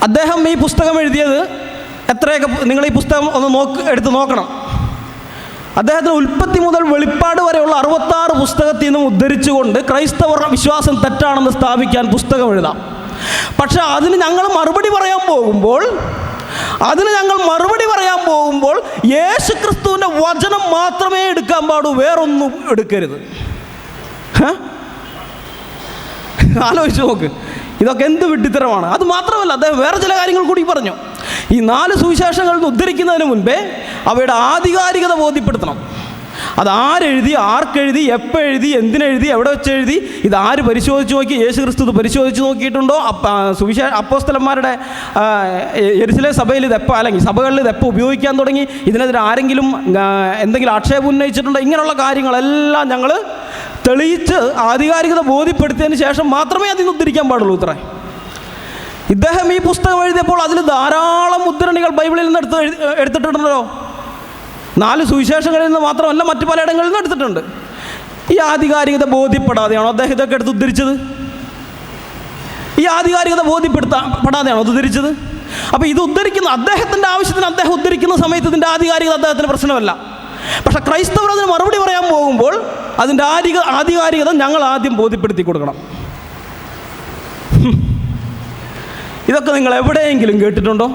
അദ്ദേഹം ഈ പുസ്തകം എഴുതിയത് എത്രയൊക്കെ നിങ്ങൾ ഈ പുസ്തകം ഒന്ന് എടുത്ത് നോക്കണം. അദ്ദേഹത്തിന് ഉൽപ്പത്തി മുതൽ വെളിപ്പാട് വരെയുള്ള 66 പുസ്തകത്തിൽ നിന്നും ഉദ്ധരിച്ചുകൊണ്ട് ക്രൈസ്തവർ വിശ്വാസം തെറ്റാണെന്ന് സ്ഥാപിക്കാൻ പുസ്തകം എഴുതാം. പക്ഷെ അതിന് ഞങ്ങൾ മറുപടി പറയാൻ പോകുമ്പോൾ യേശു ക്രിസ്തുവിൻ്റെ വചനം മാത്രമേ എടുക്കാൻ പാടൂ, വേറൊന്നും എടുക്കരുത്. ആലോചിച്ച് നോക്ക്, ഇതൊക്കെ എന്ത് വിഡ്ഢിത്തരമാണ്. അത് മാത്രമല്ല, അദ്ദേഹം വേറെ ചില കാര്യങ്ങൾ കൂടി പറഞ്ഞു. ഈ 4 സുവിശേഷങ്ങളിൽ നിന്ന് ഉദ്ധരിക്കുന്നതിന് മുൻപേ അവയുടെ ആധികാരികത ബോധ്യപ്പെടുത്തണം. അത് ആരെഴുതി, ആർക്കെഴുതി, എപ്പോൾ എഴുതി, എന്തിനെഴുതി, എവിടെ വെച്ച് എഴുതി, ഇതാര് പരിശോധിച്ച് നോക്കി, യേശു ക്രിസ്തു ഇത് പരിശോധിച്ച് നോക്കിയിട്ടുണ്ടോ, അപ്പോസ്തലന്മാരുടെ യെരുശലേം സഭയിൽ ഇതെപ്പോൾ, അല്ലെങ്കിൽ സഭകളിൽ ഇതെപ്പോൾ ഉപയോഗിക്കാൻ തുടങ്ങി, ഇതിനെതിരെ ആരെങ്കിലും എന്തെങ്കിലും ആക്ഷേപം ഉന്നയിച്ചിട്ടുണ്ടോ, ഇങ്ങനെയുള്ള കാര്യങ്ങളെല്ലാം ഞങ്ങൾ തെളിയിച്ച് ആധികാരികത ബോധ്യപ്പെടുത്തിയതിന് ശേഷം മാത്രമേ അതിന് ഉദ്ധരിക്കാൻ പാടുള്ളൂ. ഇത്രേ. ഇദ്ദേഹം ഈ പുസ്തകം എഴുതിയപ്പോൾ അതിൽ ധാരാളം ഉദ്ധരണികൾ ബൈബിളിൽ നിന്ന് എടുത്തിട്ടുണ്ടല്ലോ. 4 സുവിശേഷങ്ങളിൽ നിന്ന് മാത്രമല്ല, മറ്റു പലയിടങ്ങളിൽ നിന്ന് എടുത്തിട്ടുണ്ട്. ഈ ആധികാരികത ബോധ്യപ്പെടാതെയാണോ അദ്ദേഹം ഇതൊക്കെ എടുത്ത് ഉദ്ധരിച്ചത്? ഈ ആധികാരികത ബോധ്യപ്പെടാതെയാണോ ഇത് ഉദ്ധരിച്ചത്? അപ്പോൾ ഇത് ഉദ്ധരിക്കുന്ന അദ്ദേഹത്തിൻ്റെ ആവശ്യത്തിന് അദ്ദേഹം ഉദ്ധരിക്കുന്ന സമയത്ത് ഇതിൻ്റെ ആധികാരികത അദ്ദേഹത്തിന് പ്രശ്നമല്ല. പക്ഷെ ക്രൈസ്തവർ അതിന് മറുപടി പറയാൻ പോകുമ്പോൾ അതിൻ്റെ ആധികാരികത ഞങ്ങൾ ആദ്യം ബോധ്യപ്പെടുത്തി കൊടുക്കണം. ഇതൊക്കെ നിങ്ങൾ എവിടെയെങ്കിലും കേട്ടിട്ടുണ്ടോ?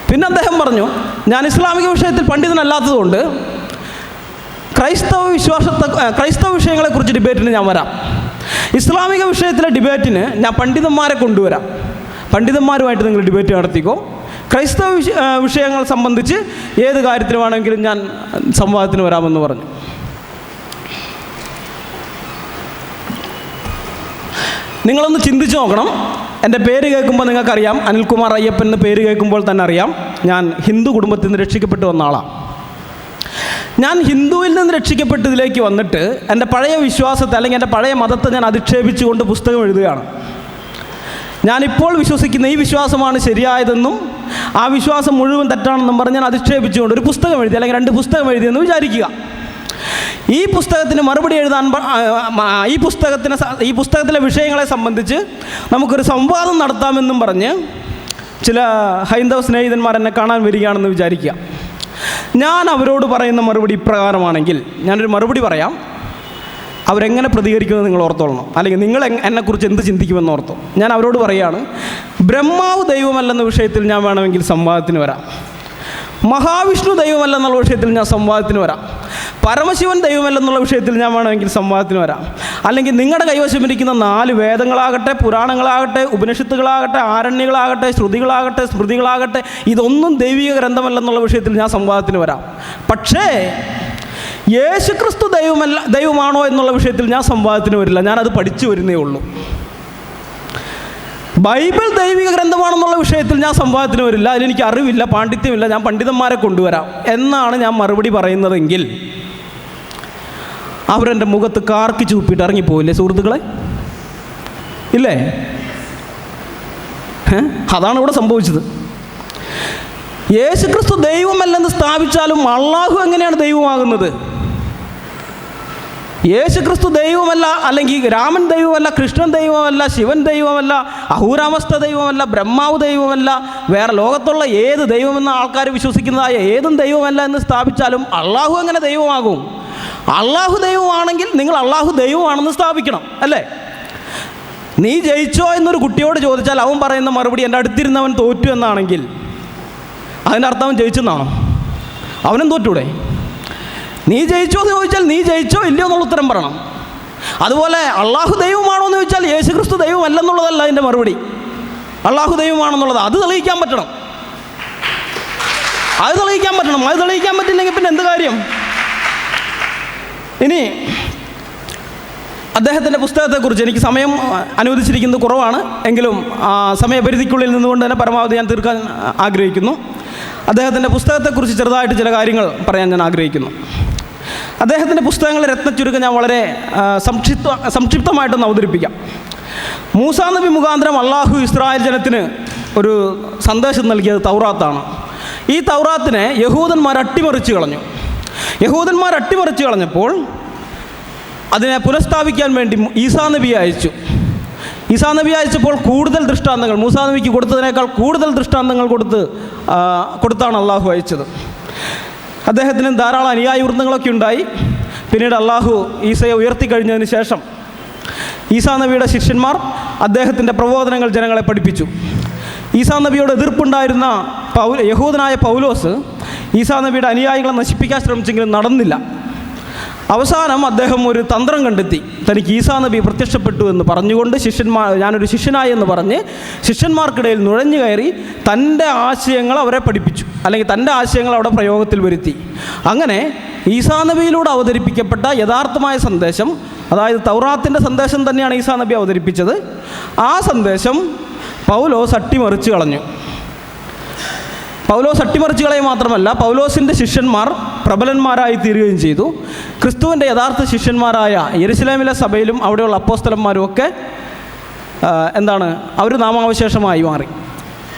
പിന്നെ അദ്ദേഹം പറഞ്ഞു, ഞാൻ ഇസ്ലാമിക വിഷയത്തിൽ പണ്ഡിതനല്ലാത്തതുകൊണ്ട് ക്രൈസ്തവ വിഷയങ്ങളെക്കുറിച്ച് ഡിബേറ്റിന് ഞാൻ വരാം. ഇസ്ലാമിക വിഷയത്തിലെ ഡിബേറ്റിന് ഞാൻ പണ്ഡിതന്മാരെ കൊണ്ടുവരാം. പണ്ഡിതന്മാരുമായിട്ട് നിങ്ങൾ ഡിബേറ്റ് നടത്തിക്കോ. ക്രൈസ്തവ വിഷയങ്ങൾ സംബന്ധിച്ച് ഏത് കാര്യത്തിന് വേണമെങ്കിലും ഞാൻ സംവാദത്തിന് വരാമെന്ന് പറഞ്ഞു. നിങ്ങളൊന്ന് ചിന്തിച്ച് നോക്കണം. എൻ്റെ പേര് കേൾക്കുമ്പോൾ നിങ്ങൾക്കറിയാം, അനിൽകുമാർ അയ്യപ്പൻ എന്ന് പേര് കേൾക്കുമ്പോൾ തന്നെ അറിയാം ഞാൻ ഹിന്ദു കുടുംബത്തിൽ നിന്ന് രക്ഷിക്കപ്പെട്ടു വന്ന ആളാണ്. ഞാൻ ഹിന്ദുവിൽ നിന്ന് രക്ഷിക്കപ്പെട്ടതിലേക്ക് വന്നിട്ട് എൻ്റെ പഴയ വിശ്വാസത്തെ, അല്ലെങ്കിൽ എൻ്റെ പഴയ മതത്തെ ഞാൻ അധിക്ഷേപിച്ചുകൊണ്ട് പുസ്തകം എഴുതുകയാണ്. ഞാനിപ്പോൾ വിശ്വസിക്കുന്ന ഈ വിശ്വാസമാണ് ശരിയായതെന്നും ആ വിശ്വാസം മുഴുവൻ തെറ്റാണെന്നും പറഞ്ഞ് ഞാൻ അധിക്ഷേപിച്ചുകൊണ്ട് ഒരു പുസ്തകം എഴുതി, അല്ലെങ്കിൽ 2 പുസ്തകം എഴുതിയെന്ന് വിചാരിക്കുക. ഈ പുസ്തകത്തിന് മറുപടി എഴുതാൻ, ഈ പുസ്തകത്തിലെ വിഷയങ്ങളെ സംബന്ധിച്ച് നമുക്കൊരു സംവാദം നടത്താമെന്നും പറഞ്ഞ് ചില ഹൈന്ദവ സ്നേഹിതന്മാർ എന്നെ കാണാൻ വരികയാണെന്ന് വിചാരിക്കുക. ഞാൻ അവരോട് പറയുന്ന മറുപടി ഇപ്രകാരമാണെങ്കിൽ, ഞാനൊരു മറുപടി പറയാം, അവരെങ്ങനെ പ്രതികരിക്കുമെന്ന് നിങ്ങൾ ഓർത്തോളണം, അല്ലെങ്കിൽ നിങ്ങൾ എന്നെക്കുറിച്ച് എന്ത് ചിന്തിക്കുമെന്ന് ഓർത്തോ. ഞാൻ അവരോട് പറയുകയാണ്, ബ്രഹ്മാവ് ദൈവമല്ലെന്ന വിഷയത്തിൽ ഞാൻ വേണമെങ്കിൽ സംവാദത്തിന് വരാം. മഹാവിഷ്ണു ദൈവമല്ലെന്നുള്ള വിഷയത്തിൽ ഞാൻ സംവാദത്തിന് വരാം. പരമശിവൻ ദൈവമല്ലെന്നുള്ള വിഷയത്തിൽ ഞാൻ വേണമെങ്കിൽ സംവാദത്തിന് വരാം. അല്ലെങ്കിൽ നിങ്ങളുടെ കൈവശമിരിക്കുന്ന 4 വേദങ്ങളാകട്ടെ, പുരാണങ്ങളാകട്ടെ, ഉപനിഷത്തുകളാകട്ടെ, ആരണ്യകളാകട്ടെ, ശ്രുതികളാകട്ടെ, സ്മൃതികളാകട്ടെ, ഇതൊന്നും ദൈവിക ഗ്രന്ഥമല്ലെന്നുള്ള വിഷയത്തിൽ ഞാൻ സംവാദത്തിന് വരാം. പക്ഷേ യേശുക്രിസ്തു ദൈവമാണോ എന്നുള്ള വിഷയത്തിൽ ഞാൻ സംവാദത്തിന് വരില്ല. ഞാനത് പഠിച്ചു വരുന്നേ ഉള്ളൂ. ബൈബിൾ ദൈവിക ഗ്രന്ഥമാണെന്നുള്ള വിഷയത്തിൽ ഞാൻ സംവാദത്തിന് വരില്ല. അതിലെനിക്ക് അറിവില്ല, പാണ്ഡിത്യമില്ല, ഞാൻ പണ്ഡിതന്മാരെ കൊണ്ടുവരാം എന്നാണ് ഞാൻ മറുപടി പറയുന്നതെങ്കിൽ അവരെൻ്റെ മുഖത്ത് കാർക്കി ചൂപ്പിയിട്ട് ഇറങ്ങിപ്പോയില്ലേ സുഹൃത്തുക്കളെ? ഇല്ലേ? അതാണ് ഇവിടെ സംഭവിച്ചത്. യേശുക്രിസ്തു ദൈവമല്ലെന്ന് സ്ഥാപിച്ചാലും അള്ളാഹു എങ്ങനെയാണ് ദൈവമാകുന്നത്? യേശുക്രിസ്തു ദൈവമല്ല, അല്ലെങ്കിൽ രാമൻ ദൈവമല്ല, കൃഷ്ണൻ ദൈവമല്ല, ശിവൻ ദൈവമല്ല, അഹൂരാമസ്ഥ ദൈവമല്ല, ബ്രഹ്മാവ് ദൈവമല്ല, വേറെ ലോകത്തുള്ള ഏത് ദൈവമെന്ന ആൾക്കാർ വിശ്വസിക്കുന്നതായ ഏതും ദൈവമല്ല എന്ന് സ്ഥാപിച്ചാലും അള്ളാഹു എങ്ങനെ ദൈവമാകും? അള്ളാഹു ദൈവമാണെങ്കിൽ നിങ്ങൾ അള്ളാഹു ദൈവമാണെന്ന് സ്ഥാപിക്കണം, അല്ലേ? നീ ജയിച്ചോ എന്നൊരു കുട്ടിയോട് ചോദിച്ചാൽ അവൻ പറയുന്ന മറുപടി എൻ്റെ അടുത്തിരുന്നവൻ തോറ്റു എന്നാണെങ്കിൽ അതിൻ്റെ അർത്ഥം അവൻ ജയിച്ചെന്നാണോ? അവനും തോറ്റൂടെ? നീ ജയിച്ചോ എന്ന് ചോദിച്ചാൽ നീ ജയിച്ചോ ഇല്ലയോ എന്നുള്ള ഉത്തരം പറയണം. അതുപോലെ അള്ളാഹു ദൈവമാണോ എന്ന് ചോദിച്ചാൽ യേശുക്രിസ്തു ദൈവമല്ലെന്നുള്ളതല്ല അതിൻ്റെ മറുപടി. അള്ളാഹു ദൈവമാണെന്നുള്ളത് അത് തെളിയിക്കാൻ പറ്റണം. അത് തെളിയിക്കാൻ പറ്റില്ലെങ്കിൽ പിന്നെ എന്ത് കാര്യം? ഇനി അദ്ദേഹത്തിൻ്റെ പുസ്തകത്തെക്കുറിച്ച് എനിക്ക് സമയം അനുവദിച്ചിരിക്കുന്നത് കുറവാണ്, എങ്കിലും സമയപരിധിക്കുള്ളിൽ നിന്നുകൊണ്ട് തന്നെ പരമാവധി ഞാൻ തീർക്കാൻ ആഗ്രഹിക്കുന്നു. അദ്ദേഹത്തിൻ്റെ പുസ്തകത്തെക്കുറിച്ച് ചെറുതായിട്ട് ചില കാര്യങ്ങൾ പറയാൻ ഞാൻ ആഗ്രഹിക്കുന്നു. അദ്ദേഹത്തിൻ്റെ പുസ്തകങ്ങളെ രത്നച്ചുരുക്കം ഞാൻ വളരെ സംക്ഷിപ്തമായിട്ടൊന്ന് അവതരിപ്പിക്കാം. മൂസാ നബി മുഖാന്തരം അള്ളാഹു ഇസ്രായേൽ ജനത്തിന് ഒരു സന്ദേശം നൽകിയത് തൗറാത്താണ്. ഈ തൗറാത്തിനെ യഹൂദന്മാർ അട്ടിമറിച്ച് കളഞ്ഞപ്പോൾ അതിനെ പുനഃസ്ഥാപിക്കാൻ വേണ്ടി ഈസാ നബിയെ അയച്ചു. ഈസാ നബി അയച്ചപ്പോൾ കൂടുതൽ ദൃഷ്ടാന്തങ്ങൾ, മൂസാ നബിക്ക് കൊടുത്തതിനേക്കാൾ കൂടുതൽ ദൃഷ്ടാന്തങ്ങൾ കൊടുത്താണ് അള്ളാഹു അയച്ചത്. അദ്ദേഹത്തിന് ധാരാളം അനുയായി വൃന്ദങ്ങളൊക്കെ ഉണ്ടായി. പിന്നീട് അള്ളാഹു ഈസയെ ഉയർത്തിക്കഴിഞ്ഞതിന് ശേഷം ഈസാ നബിയുടെ ശിഷ്യന്മാർ അദ്ദേഹത്തിൻ്റെ പ്രബോധനങ്ങൾ ജനങ്ങളെ പഠിപ്പിച്ചു. ഈസാ നബിയോട് എതിർപ്പുണ്ടായിരുന്ന യഹൂദനായ പൗലോസ് ഈസാ നബിയുടെ അനുയായികളെ നശിപ്പിക്കാൻ ശ്രമിച്ചെങ്കിലും നടന്നില്ല. അവസാനം അദ്ദേഹം ഒരു തന്ത്രം കണ്ടെത്തി. തനിക്ക് ഈസാ നബി പ്രത്യക്ഷപ്പെട്ടു എന്ന് പറഞ്ഞുകൊണ്ട് ഞാനൊരു ശിഷ്യനായി എന്ന് പറഞ്ഞ് ശിഷ്യന്മാർക്കിടയിൽ നുഴഞ്ഞു കയറി തൻ്റെ ആശയങ്ങൾ അവരെ പഠിപ്പിച്ചു, അല്ലെങ്കിൽ തൻ്റെ ആശയങ്ങൾ അവിടെ പ്രയോഗത്തിൽ വരുത്തി. അങ്ങനെ ഈസാ നബിയിലൂടെ അവതരിപ്പിക്കപ്പെട്ട യഥാർത്ഥമായ സന്ദേശം, അതായത് തൗറാത്തിൻ്റെ സന്ദേശം തന്നെയാണ് ഈസാ നബി അവതരിപ്പിച്ചത്. ആ സന്ദേശം പൗലോസ് അട്ടിമറിച്ച് കളഞ്ഞു. പൗലോസ് അട്ടിമറിച്ച് കളയുക മാത്രമല്ല, പൗലോസിൻ്റെ ശിഷ്യന്മാർ പ്രബലന്മാരായി തീരുകയും ചെയ്തു. ക്രിസ്തുവിൻ്റെ യഥാർത്ഥ ശിഷ്യന്മാരായ യെരുശലേമിലെ സഭയിലും അവിടെയുള്ള അപ്പോസ്തലന്മാരും ഒക്കെ അവർ നാമാവശേഷമായി മാറി.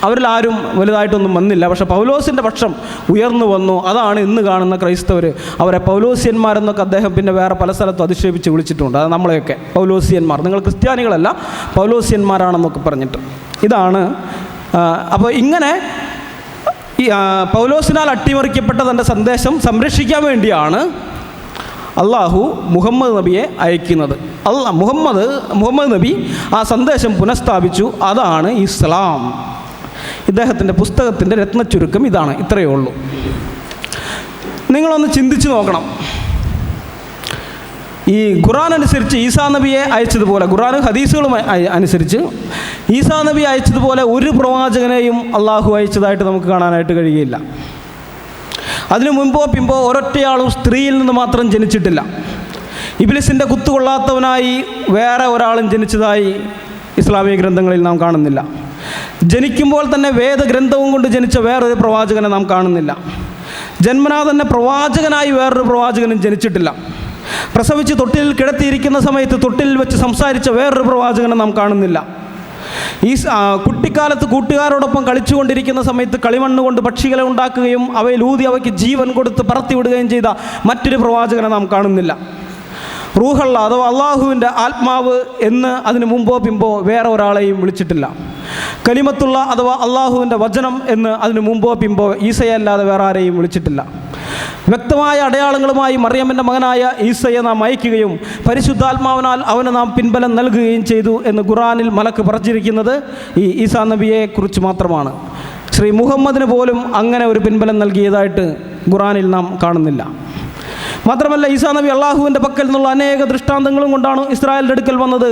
അവരിൽ ആരും വലുതായിട്ടൊന്നും വന്നില്ല. പക്ഷേ പൗലോസിൻ്റെ പക്ഷം ഉയർന്നു വന്നു. അതാണ് ഇന്ന് കാണുന്ന ക്രൈസ്തവർ. അവരെ പൗലോസ്യന്മാരെന്നൊക്കെ അദ്ദേഹം പിന്നെ വേറെ പല സ്ഥലത്തും അധിക്ഷേപിച്ച് വിളിച്ചിട്ടുണ്ട്. അത് നമ്മളെയൊക്കെ പൗലോസ്യന്മാർ, നിങ്ങൾ ക്രിസ്ത്യാനികളല്ല, പൗലോസ്യന്മാരാണെന്നൊക്കെ പറഞ്ഞിട്ട്. ഇതാണ് അപ്പോൾ ഇങ്ങനെ പൗലോസിനാൽ അട്ടിമറിക്കപ്പെട്ട തൻ്റെ സന്ദേശം സംരക്ഷിക്കാൻ വേണ്ടിയാണ് അള്ളാഹു മുഹമ്മദ് നബിയെ അയക്കുന്നത്. മുഹമ്മദ് നബി ആ സന്ദേശം പുനഃസ്ഥാപിച്ചു. അതാണ് ഇസ്ലാം. ഇദ്ദേഹത്തിൻ്റെ പുസ്തകത്തിൻ്റെ രത്നച്ചുരുക്കം ഇതാണ്. ഇത്രയേ ഉള്ളൂ. നിങ്ങളൊന്ന് ചിന്തിച്ച് നോക്കണം. ഈ ഖുർആൻ അനുസരിച്ച് ഈസാ നബിയെ അയച്ചതുപോലെ, ഖുർആൻ ഹദീസുകളും അനുസരിച്ച് ഈസാ നബി അയച്ചതുപോലെ ഒരു പ്രവാചകനെയും അള്ളാഹു അയച്ചതായിട്ട് നമുക്ക് കാണാനായിട്ട് കഴിയുകയില്ല. അതിനു മുൻപോ പിമ്പോ ഒരൊറ്റയാളും സ്ത്രീയിൽ നിന്ന് മാത്രം ജനിച്ചിട്ടില്ല. ഇബ്ലീസിൻ്റെ കുത്തുകൊള്ളാത്തവനായി വേറെ ഒരാളും ജനിച്ചതായി ഇസ്ലാമിക ഗ്രന്ഥങ്ങളിൽ നാം കാണുന്നില്ല. ജനിക്കുമ്പോൾ തന്നെ വേദഗ്രന്ഥവും കൊണ്ട് ജനിച്ച വേറൊരു പ്രവാചകനെ നാം കാണുന്നില്ല. ജന്മനാ തന്നെ പ്രവാചകനായി വേറൊരു പ്രവാചകനും ജനിച്ചിട്ടില്ല. പ്രസവിച്ച് തൊട്ടിലിൽ കിടത്തിയിരിക്കുന്ന സമയത്ത് തൊട്ടിലിൽ വെച്ച് സംസാരിച്ച വേറൊരു പ്രവാചകനെ നാം കാണുന്നില്ല. ഈ കുട്ടിക്കാലത്ത് കൂട്ടുകാരോടൊപ്പം കളിച്ചുകൊണ്ടിരിക്കുന്ന സമയത്ത് കളിമണ്ണ് കൊണ്ട് പക്ഷികളെ ഉണ്ടാക്കുകയും അവയിൽ ഊതി അവയ്ക്ക് ജീവൻ കൊടുത്ത് പറത്തിവിടുകയും ചെയ്ത മറ്റൊരു പ്രവാചകനെ നാം കാണുന്നില്ല. റൂഹള്ള അഥവാ അള്ളാഹുവിൻ്റെ ആത്മാവ് എന്ന് അതിന് മുമ്പോ പിമ്പോ വേറെ ഒരാളെയും വിളിച്ചിട്ടില്ല. കലിമത്തുള്ള അഥവാ അള്ളാഹുവിൻ്റെ വചനം എന്ന് അതിന് മുമ്പോ പിമ്പോ ഈസയല്ലാതെ വേറെ ആരെയും വിളിച്ചിട്ടില്ല. വ്യക്തമായ അടയാളങ്ങളുമായി മറിയമ്മിൻ്റെ മകനായ ഈസയെ നാം അയക്കുകയും പരിശുദ്ധാത്മാവിനാൽ അവന് നാം പിൻബലം നൽകുകയും ചെയ്തു എന്ന് ഖുർആനിൽ മലക്ക് പറഞ്ഞിരിക്കുന്നത് ഈ ഈസാ നബിയെ കുറിച്ച് മാത്രമാണ്. ശ്രീ മുഹമ്മദിന് പോലും അങ്ങനെ ഒരു പിൻബലം നൽകിയതായിട്ട് ഖുർആനിൽ നാം കാണുന്നില്ല. മാത്രമല്ല, ഈസാ നബി അള്ളാഹുവിൻ്റെ പക്കൽ നിന്നുള്ള അനേക ദൃഷ്ടാന്തങ്ങളും കൊണ്ടാണ് ഇസ്രായേലിൻ്റെ അടുക്കൽ വന്നത്.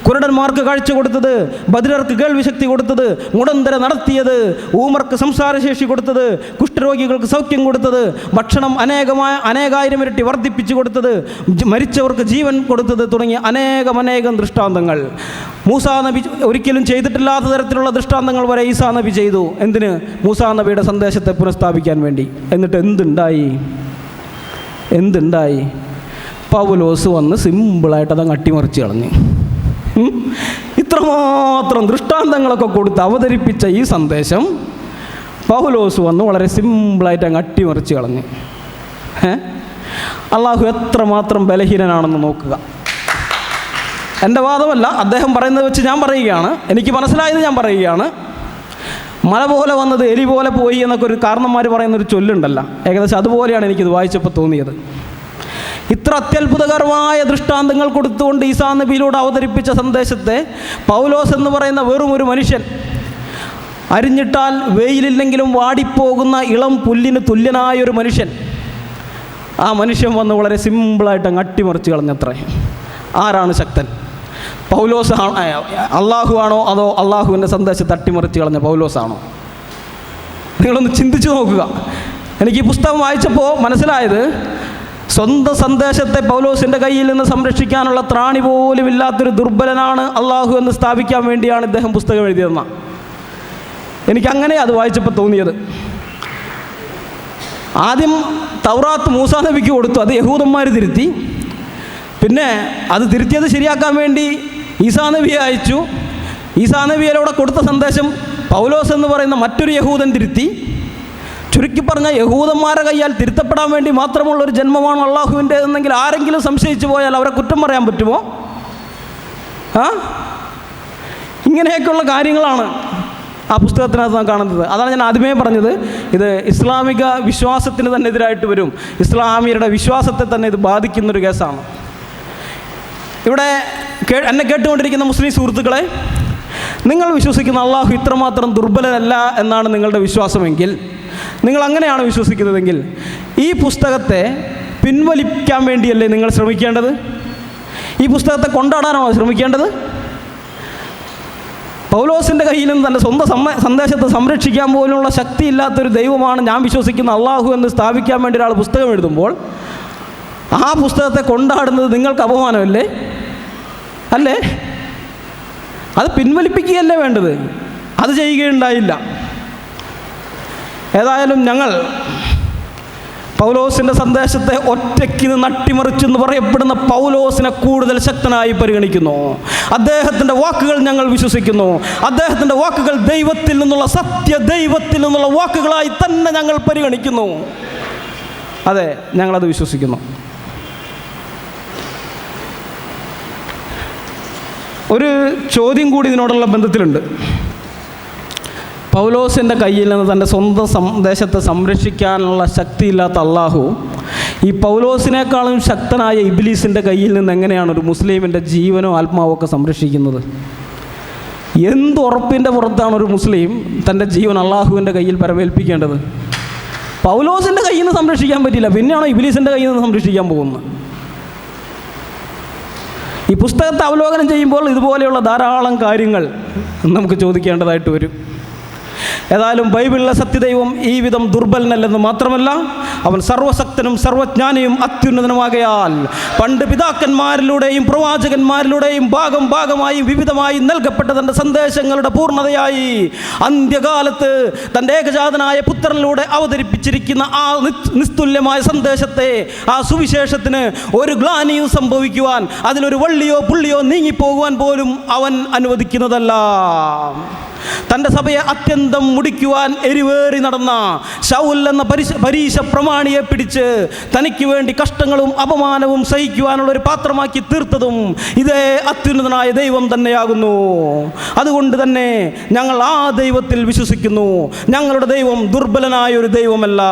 കുരുടന്മാർക്ക് കാഴ്ച കൊടുത്തത്, ബധിരർക്ക് കേൾവിശക്തി കൊടുത്തത്, മുടന്തര നടത്തിയത്, ഊമർക്ക് സംസാരശേഷി കൊടുത്തത്, കുഷ്ഠരോഗികൾക്ക് സൗഖ്യം കൊടുത്തത്, ഭക്ഷണം അനേകായിരം ഇരട്ടി വർദ്ധിപ്പിച്ചു കൊടുത്തത്, മരിച്ചവർക്ക് ജീവൻ കൊടുത്തത് തുടങ്ങിയ അനേകം ദൃഷ്ടാന്തങ്ങൾ. മൂസാ നബി ഒരിക്കലും ചെയ്തിട്ടില്ലാത്ത തരത്തിലുള്ള ദൃഷ്ടാന്തങ്ങൾ വരെ ഈസാ നബി ചെയ്തു. എന്തിന്? മൂസാ നബിയുടെ സന്ദേശത്തെ പുനഃസ്ഥാപിക്കാൻ വേണ്ടി. എന്നിട്ട് എന്തുണ്ടായി? പൗലോസ് വന്ന് സിമ്പിളായിട്ട് അതങ്ങ് അട്ടിമറിച്ച് കളഞ്ഞു. ഇത്രമാത്രം ദൃഷ്ടാന്തങ്ങളൊക്കെ കൊടുത്ത് അവതരിപ്പിച്ച ഈ സന്ദേശം പൗലോസ് വന്ന് വളരെ സിമ്പിളായിട്ട് അങ്ങ് അട്ടിമറിച്ച് കളഞ്ഞു. അള്ളാഹു എത്രമാത്രം ബലഹീനനാണെന്ന് നോക്കുക. എൻ്റെ വാദമല്ല, അദ്ദേഹം പറയുന്നത് വെച്ച് ഞാൻ പറയുകയാണ്. എനിക്ക് മനസ്സിലായത് ഞാൻ പറയുകയാണ്. മഴ പോലെ വന്നത് എലി പോലെ പോയി എന്നൊക്കെ ഒരു കാരണന്മാർ പറയുന്നൊരു ചൊല്ലുണ്ടല്ലോ, ഏകദേശം അതുപോലെയാണ് എനിക്കിത് വായിച്ചപ്പോൾ തോന്നിയത്. ഇത്ര അത്യത്ഭുതകരമായ ദൃഷ്ടാന്തങ്ങൾ കൊടുത്തുകൊണ്ട് ഈസാ നബിയിലൂടെ അവതരിപ്പിച്ച സന്ദേശത്തെ പൗലോസ് എന്ന് പറയുന്ന വെറും ഒരു മനുഷ്യൻ, അരിഞ്ഞിട്ടാൽ വെയിലില്ലെങ്കിലും വാടിപ്പോകുന്ന ഇളം പുല്ലിന് തുല്യനായൊരു മനുഷ്യൻ, ആ മനുഷ്യൻ വന്ന് വളരെ സിമ്പിളായിട്ട് അങ്ങ് അട്ടിമറിച്ച് കളഞ്ഞത്രേ. ആരാണ് ശക്തൻ? പൗലോസ് അള്ളാഹു ആണോ, അതോ അള്ളാഹുവിൻ്റെ സന്ദേശത്തെ അട്ടിമറിച്ച് കളഞ്ഞ പൗലോസാണോ? നിങ്ങളൊന്ന് ചിന്തിച്ചു നോക്കുക. എനിക്ക് ഈ പുസ്തകം വായിച്ചപ്പോൾ മനസ്സിലായത്, സ്വന്തം സന്ദേശത്തെ പൗലോസിൻ്റെ കയ്യിൽ നിന്ന് സംരക്ഷിക്കാനുള്ള ത്രാണി പോലും ഇല്ലാത്തൊരു ദുർബലനാണ് അള്ളാഹു എന്ന് സ്ഥാപിക്കാൻ വേണ്ടിയാണ് ഇദ്ദേഹം പുസ്തകം എഴുതിയതെന്ന എനിക്കങ്ങനെ അത് വായിച്ചപ്പോൾ തോന്നിയത്. ആദ്യം തൗറാത്ത് മൂസാ നബിക്ക് കൊടുത്തു, അത് യഹൂദന്മാർ തിരുത്തി. പിന്നെ അത് തിരുത്തിയത് ശരിയാക്കാൻ വേണ്ടി ഈസാ നബിയെ അയച്ചു. ഈസാ നബിയിലൂടെ കൊടുത്ത സന്ദേശം പൗലോസ് എന്ന് പറയുന്ന മറ്റൊരു യഹൂദൻ തിരുത്തി. ചുരുക്കി പറഞ്ഞാൽ യഹൂദന്മാരുടെ കയ്യാൽ തിരുത്തപ്പെടാൻ വേണ്ടി മാത്രമുള്ളൊരു ജന്മമാണ് അള്ളാഹുവിൻ്റെ എന്നെങ്കിൽ ആരെങ്കിലും സംശയിച്ചു പോയാൽ അവരെ കുറ്റം പറയാൻ പറ്റുമോ? ഇങ്ങനെയൊക്കെയുള്ള കാര്യങ്ങളാണ് ആ പുസ്തകത്തിനകത്ത് നാം കാണുന്നത്. അതാണ് ഞാൻ ആദ്യമേ പറഞ്ഞത്, ഇത് ഇസ്ലാമിക വിശ്വാസത്തിന് തന്നെ എതിരായിട്ട് വരും, ഇസ്ലാമിയരുടെ വിശ്വാസത്തെ തന്നെ ഇത് ബാധിക്കുന്നൊരു കേസാണ്. ഇവിടെ എന്നെ കേട്ടുകൊണ്ടിരിക്കുന്ന മുസ്ലിം സുഹൃത്തുക്കളെ, നിങ്ങൾ വിശ്വസിക്കുന്ന അള്ളാഹു ഇത്രമാത്രം ദുർബലനല്ല എന്നാണ് നിങ്ങളുടെ വിശ്വാസമെങ്കിൽ, നിങ്ങൾ അങ്ങനെയാണ് വിശ്വസിക്കുന്നതെങ്കിൽ, ഈ പുസ്തകത്തെ പിൻവലിക്കാൻ വേണ്ടിയല്ലേ നിങ്ങൾ ശ്രമിക്കേണ്ടത്? ഈ പുസ്തകത്തെ കൊണ്ടാടാനാണോ ശ്രമിക്കേണ്ടത്? പൗലോസിൻ്റെ കയ്യിൽ നിന്ന് തൻ്റെ സ്വന്തം സന്ദേശത്തെ സംരക്ഷിക്കാൻ പോലുള്ള ശക്തിയില്ലാത്തൊരു ദൈവമാണ് ഞാൻ വിശ്വസിക്കുന്ന അള്ളാഹു എന്ന് സ്ഥാപിക്കാൻ വേണ്ടി ഒരാൾ പുസ്തകം എഴുതുമ്പോൾ ആ പുസ്തകത്തെ കൊണ്ടാടുന്നത് നിങ്ങൾക്ക് അപമാനമല്ലേ? അല്ലേ? അത് പിൻവലിപ്പിക്കുകയല്ലേ വേണ്ടത്? അത് ചെയ്യുകയുണ്ടായില്ല. ഏതായാലും ഞങ്ങൾ പൗലോസിൻ്റെ സന്ദേശത്തെ ഒറ്റയ്ക്ക് നട്ടിമറിച്ചെന്ന് പറയപ്പെടുന്ന പൗലോസിനെ കൂടുതൽ ശക്തനായി പരിഗണിക്കുന്നു. അദ്ദേഹത്തിൻ്റെ വാക്കുകൾ ഞങ്ങൾ വിശ്വസിക്കുന്നു. അദ്ദേഹത്തിൻ്റെ വാക്കുകൾ ദൈവത്തിൽ നിന്നുള്ള, സത്യ ദൈവത്തിൽ നിന്നുള്ള വാക്കുകളായി തന്നെ ഞങ്ങൾ പരിഗണിക്കുന്നു. അതെ, ഞങ്ങളത് വിശ്വസിക്കുന്നു. ഒരു ചോദ്യം കൂടി ഇതിനോടുള്ള ബന്ധത്തിലുണ്ട്. പൗലോസിൻ്റെ കയ്യിൽ നിന്ന് തൻ്റെ സ്വന്തം സന്ദേശത്തെ സംരക്ഷിക്കാനുള്ള ശക്തിയില്ലാത്ത അള്ളാഹു ഈ പൗലോസിനേക്കാളും ശക്തനായ ഇബ്ലീസിൻ്റെ കയ്യിൽ നിന്ന് എങ്ങനെയാണ് ഒരു മുസ്ലിമിൻ്റെ ജീവനോ ആത്മാവോ ഒക്കെ സംരക്ഷിക്കുന്നത്? എന്തുറപ്പിൻ്റെ പുറത്താണ് ഒരു മുസ്ലിം തൻ്റെ ജീവൻ അള്ളാഹുവിൻ്റെ കയ്യിൽ പരമേൽപ്പിക്കേണ്ടത്? പൗലോസിൻ്റെ കയ്യിൽ നിന്ന് സംരക്ഷിക്കാൻ പറ്റില്ല, പിന്നെയാണോ ഇബ്ലീസിൻ്റെ കയ്യിൽ നിന്ന് സംരക്ഷിക്കാൻ പോകുന്നത്? ഈ പുസ്തകത്തെ അവലോകനം ചെയ്യുമ്പോൾ ഇതുപോലെയുള്ള ധാരാളം കാര്യങ്ങൾ നമുക്ക് ചോദിക്കേണ്ടതായിട്ട് വരും. ഏതായാലും ബൈബിളിലെ സത്യദൈവം ഈ വിധം ദുർബലനല്ലെന്ന് മാത്രമല്ല, അവൻ സർവശക്തനും സർവജ്ഞാനിയും അത്യുന്നതനുമാകയാൽ പണ്ട് പിതാക്കന്മാരിലൂടെയും പ്രവാചകന്മാരിലൂടെയും ഭാഗമായി വിവിധമായി നൽകപ്പെട്ട തൻ്റെ സന്ദേശങ്ങളുടെ പൂർണ്ണതയായി അന്ത്യകാലത്ത് തൻ്റെ ഏകജാതനായ പുത്രനിലൂടെ അവതരിപ്പിച്ചിരിക്കുന്ന ആ നിസ്തുല്യമായ സന്ദേശത്തെ, ആ സുവിശേഷത്തിന് ഒരു ഗ്ലാനിയും സംഭവിക്കുവാൻ, അതിലൊരു വള്ളിയോ പുള്ളിയോ നീങ്ങിപ്പോകുവാൻ പോലും അവൻ അനുവദിക്കുന്നതല്ല. തൻ്റെ സഭയെ അത്യന്തം മുടിക്കുവാൻ എരിവേറി നടന്ന ശൗൽ എന്ന പരീശ പ്രമാണിയെ പിടിച്ച് തനിക്ക് വേണ്ടി കഷ്ടങ്ങളും അപമാനവും സഹിക്കുവാനുള്ള ഒരു പാത്രമാക്കി തീർത്തതും ഇതേ അത്യുന്നതനായ ദൈവം തന്നെയാകുന്നു. അതുകൊണ്ട് തന്നെ ഞങ്ങൾ ആ ദൈവത്തിൽ വിശ്വസിക്കുന്നു. ഞങ്ങളുടെ ദൈവം ദുർബലനായ ഒരു ദൈവമല്ല,